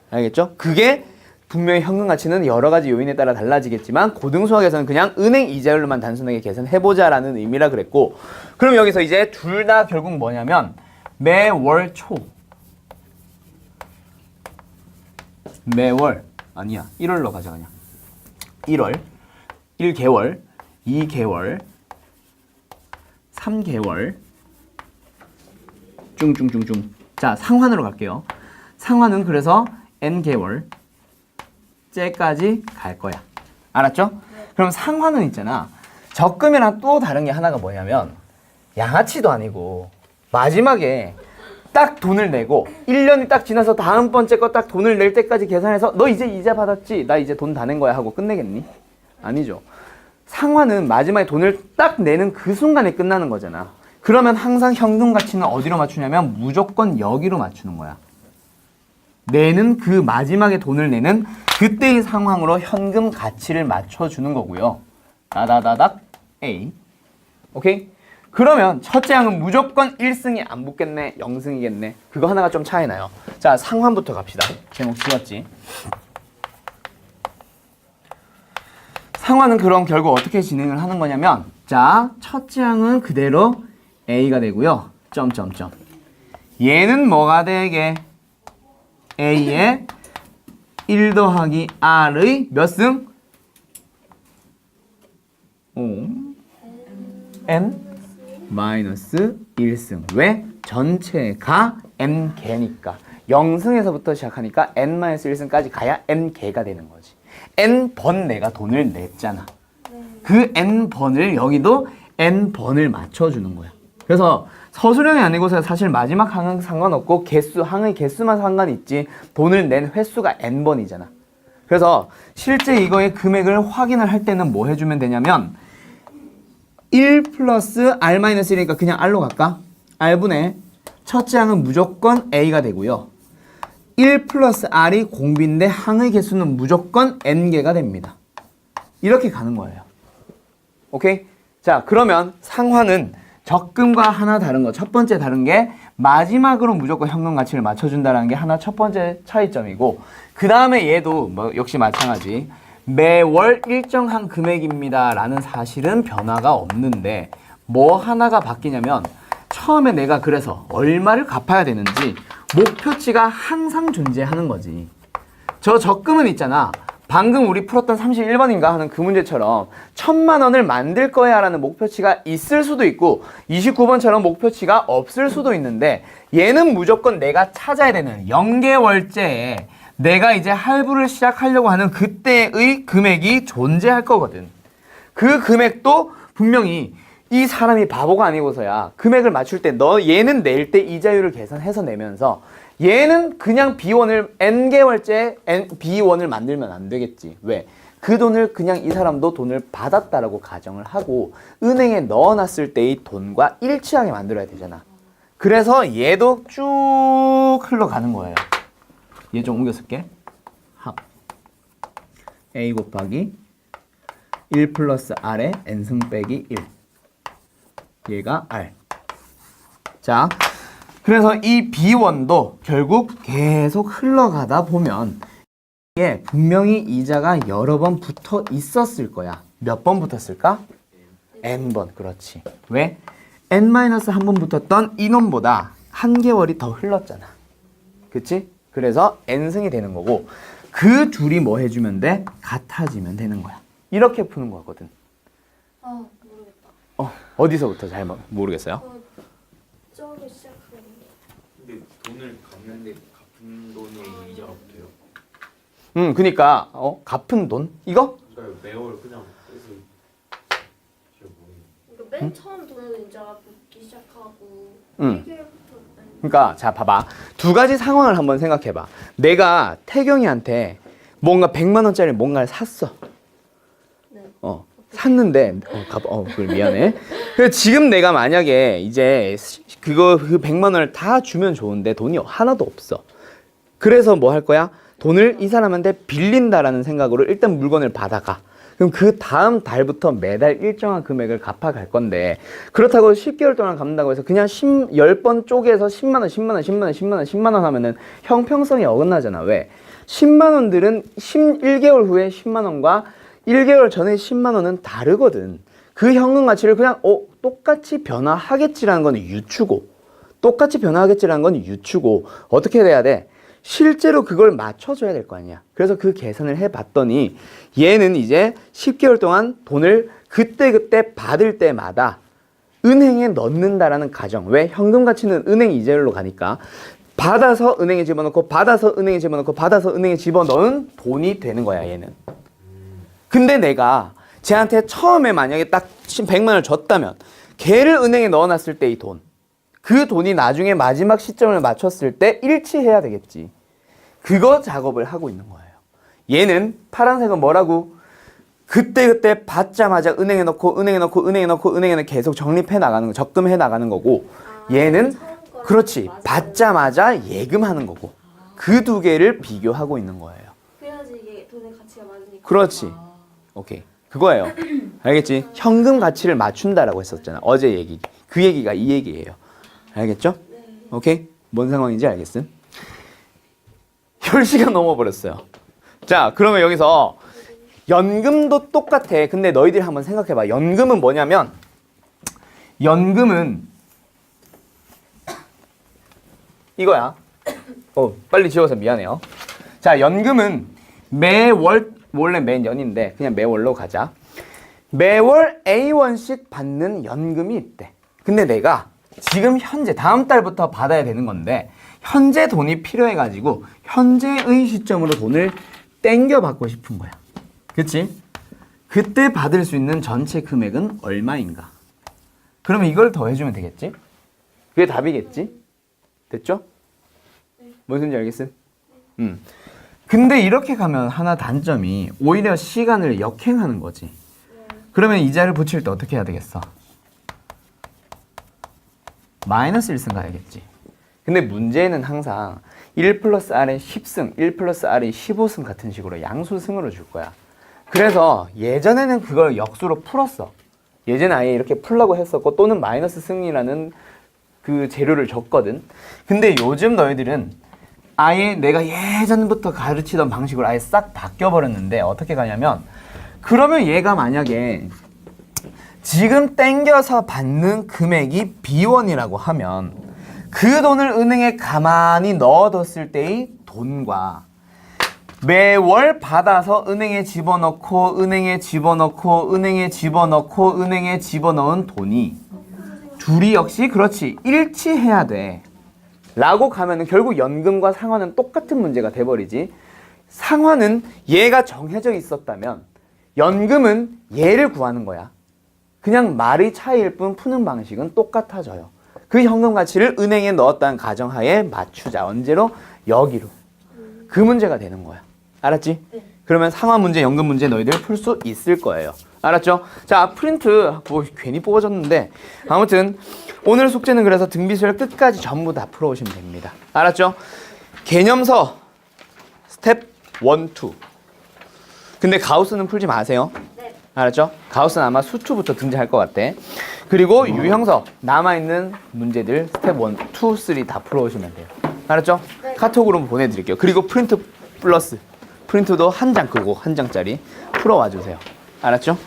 알겠죠? 그게 분명히 현금 가치는 여러 가지 요인에 따라 달라지겠지만 고등수학에서는 그냥 은행 이자율로만 단순하게 계산해보자라는 의미라 그랬고, 그럼 여기서 이제 둘 다 결국 뭐냐면 매월 초, 매월 아니야 1월로 가자. 그냥 1월 1개월 2개월 3개월 쭝쭝쭝쭝. 자, 상환으로 갈게요. 상환은 그래서 n개월 째까지 갈 거야. 알았죠? 그럼 상환은 있잖아. 적금이랑 또 다른 게 하나가 뭐냐면 양아치도 아니고 마지막에 딱 돈을 내고 1년이 딱 지나서 다음번째 거 딱 돈을 낼 때까지 계산해서 너 이제 이자 받았지? 나 이제 돈 다 낸 거야 하고 끝내겠니? 아니죠. 상환은 마지막에 돈을 딱 내는 그 순간에 끝나는 거잖아. 그러면 항상 현금 가치는 어디로 맞추냐면 무조건 여기로 맞추는 거야. 내는 그 마지막에 돈을 내는 그때의 상황으로 현금 가치를 맞춰주는 거고요. 다다다닥 A. 오케이? 그러면 첫째 항은 무조건 1승이 안 붙겠네, 0승이겠네. 그거 하나가 좀 차이 나요. 자, 상환부터 갑시다. 제목 지웠지? 상환은 그럼 결국 어떻게 진행을 하는 거냐면, 자, 첫째 항은 그대로 A가 되고요. 점점점. 얘는 뭐가 되게? A의 1 더하기 R의 몇 승? N 마이너스 1승. 왜? 전체가 N개니까. 0승에서부터 시작하니까 N-1승까지 가야 N개가 되는 거지. N번 내가 돈을 냈잖아. 그 N번을 여기도 N번을 맞춰주는 거야. 그래서 서술형이 아니고서 사실 마지막 항은 상관없고 항의 개수만 상관있지 돈을 낸 횟수가 N번이잖아. 그래서 실제 이거의 금액을 확인을 할 때는 뭐 해주면 되냐면 1 플러스 R-1이니까 그냥 R로 갈까? R분의 첫째 항은 무조건 A가 되고요. 1 플러스 R이 공비인데 항의 개수는 무조건 N개가 됩니다. 이렇게 가는 거예요. 오케이? 자, 그러면 상환은 적금과 하나 다른 거. 첫 번째 다른 게 마지막으로 무조건 현금 가치를 맞춰준다는 게 하나 첫 번째 차이점이고, 그 다음에 얘도 뭐 역시 마찬가지. 매월 일정한 금액입니다 라는 사실은 변화가 없는데 뭐 하나가 바뀌냐면 처음에 내가 그래서 얼마를 갚아야 되는지 목표치가 항상 존재하는 거지. 저 적금은 있잖아. 방금 우리 풀었던 31번인가 하는 그 문제처럼 1000만 원을 만들 거야 라는 목표치가 있을 수도 있고 29번처럼 목표치가 없을 수도 있는데 얘는 무조건 내가 찾아야 되는 0개월째에 내가 이제 할부를 시작하려고 하는 그때의 금액이 존재할 거거든. 그 금액도 분명히 이 사람이 바보가 아니고서야 금액을 맞출 때 너 얘는 낼 때 이자율을 계산해서 내면서 얘는 그냥 B1을 N개월째 B1을 만들면 안 되겠지. 왜? 그 돈을 그냥 이 사람도 돈을 받았다라고 가정을 하고 은행에 넣어놨을 때의 돈과 일치하게 만들어야 되잖아. 그래서 얘도 쭉 흘러가는 거예요. 얘 좀 옮겨 쓸게. 합 A 곱하기 1 플러스 R의 N승 빼기 1. 얘가 R. 자, 그래서 이 B1도 결국 계속 흘러가다 보면 이게 분명히 이자가 여러 번 붙어 있었을 거야. 몇 번 붙었을까? N번. 그렇지. 왜? N-1번 붙었던 이놈보다 한 개월이 더 흘렀잖아. 그치? 그래서 N승이 되는 거고 그 둘이 뭐 해주면 돼? 같아지면 되는 거야. 이렇게 푸는 거거든. 아 모르겠다. 어디서부터 잘 모르겠어요? 저기 시작하는. 근데 돈을 갚는데 갚은 돈에 이자가 붙어요? 그니까 갚은 돈? 이거? 그러니까 매월 그냥 그래서 잘 모르겠어요. 그러니까 맨 처음 돈은 이자가 붙기 시작하고 응. 1개월부터 그러니까 자 봐봐. 두 가지 상황을 한번 생각해봐. 내가 태경이한테 뭔가 100만 원짜리 뭔가를 샀어. 네. 샀는데 그걸 미안해. 그래서 지금 내가 만약에 이제 그 100만 원을 다 주면 좋은데 돈이 하나도 없어. 그래서 뭐 할 거야? 돈을 이 사람한테 빌린다라는 생각으로 일단 물건을 받아가. 그럼 그 다음 달부터 매달 일정한 금액을 갚아갈 건데 그렇다고 10개월 동안 갚는다고 해서 그냥 10번 쪼개서 10만 원, 10만 원, 10만 원, 10만 원, 10만 원 하면은 형평성이 어긋나잖아. 왜? 10만 원들은 1개월 후에 10만 원과 1개월 전에 10만 원은 다르거든. 그 현금 가치를 그냥 똑같이 변화하겠지라는 건 유추고 똑같이 변화하겠지라는 건 유추고 어떻게 돼야 돼? 실제로 그걸 맞춰줘야 될 거 아니야. 그래서 그 계산을 해봤더니 얘는 이제 10개월 동안 돈을 그때그때 받을 때마다 은행에 넣는다라는 가정. 왜? 현금 가치는 은행 이자율로 가니까 받아서 은행에 집어넣고 받아서 은행에 집어넣고 받아서 은행에 집어넣은 돈이 되는 거야 얘는. 근데 내가 쟤한테 처음에 만약에 딱 100만 원을 줬다면 걔를 은행에 넣어놨을 때 이 돈, 그 돈이 나중에 마지막 시점을 맞췄을 때 일치해야 되겠지. 그거 작업을 하고 있는 거예요. 얘는 파란색은 뭐라고? 그때 받자마자 은행에 넣고 은행에 넣고 은행에 넣고 은행에 계속 적립해 나가는 거, 적금해 나가는 거고 얘는 그렇지 받자마자 예금하는 거고 그 두 개를 비교하고 있는 거예요. 그래야지 이게 돈의 가치가 많으니까. 그렇지. 오케이. 그거예요. 알겠지? 현금 가치를 맞춘다라고 했었잖아. 어제 얘기. 그 얘기가 이 얘기예요. 알겠죠? 오케이? 뭔 상황인지 알겠음? 10시간 넘어버렸어요. 자, 그러면 여기서 연금도 똑같아. 근데 너희들이 한번 생각해봐. 연금은 뭐냐면 연금은 이거야. 빨리 지워서 미안해요. 자, 연금은 매월, 원래 매년인데 그냥 매월로 가자. 매월 A1씩 받는 연금이 있대. 근데 내가 지금 현재 다음 달부터 받아야 되는 건데 현재 돈이 필요해가지고 현재의 시점으로 돈을 땡겨 받고 싶은 거야. 그치? 그때 받을 수 있는 전체 금액은 얼마인가? 그러면 이걸 더해주면 되겠지? 그게 답이겠지? 됐죠? 뭔 소리인지 알겠음? 근데 이렇게 가면 하나 단점이 오히려 시간을 역행하는 거지. 그러면 이자를 붙일 때 어떻게 해야 되겠어? 마이너스 1승 가야겠지. 근데 문제는 항상 1 플러스 R의 10승, 1 플러스 R의 15승 같은 식으로 양수승으로 줄 거야. 그래서 예전에는 그걸 역수로 풀었어. 예전에 아예 이렇게 풀라고 했었고 또는 마이너스 승이라는 그 재료를 줬거든. 근데 요즘 너희들은 아예 내가 예전부터 가르치던 방식으로 아예 싹 바뀌어버렸는데 어떻게 가냐면 그러면 얘가 만약에 지금 땡겨서 받는 금액이 B1이라고 하면 그 돈을 은행에 가만히 넣어뒀을 때의 돈과 매월 받아서 은행에 집어넣고 은행에 집어넣고 은행에 집어넣고 은행에 집어넣은 돈이 둘이 역시 그렇지 일치해야 돼 라고 가면은 결국 연금과 상환은 똑같은 문제가 돼버리지. 상환은 얘가 정해져 있었다면 연금은 얘를 구하는 거야. 그냥 말의 차이일 뿐 푸는 방식은 똑같아져요. 그 현금 가치를 은행에 넣었다는 가정하에 맞추자. 언제로? 여기로. 그 문제가 되는 거야. 알았지? 네. 그러면 상환 문제, 연금 문제 너희들 풀 수 있을 거예요. 알았죠? 자, 프린트 뭐 괜히 뽑아줬는데 아무튼 오늘 숙제는 그래서 등비수열 끝까지 전부 다 풀어오시면 됩니다. 알았죠? 개념서 스텝 1, 2. 근데 가우스는 풀지 마세요. 네. 알았죠? 가우스는 아마 수투부터 등장할 것 같아. 그리고 유형서 남아있는 문제들 스텝 1, 2, 3 다 풀어오시면 돼요. 알았죠? 네. 카톡으로 보내드릴게요. 그리고 프린트 플러스 프린트도 한 장 끄고 한 장짜리 풀어와 주세요. 알았죠?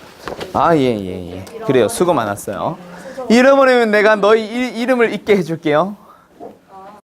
아, 예. 그래요. 수고 많았어요. 잃어버리면 내가 너희 이름을 잊게 해줄게요.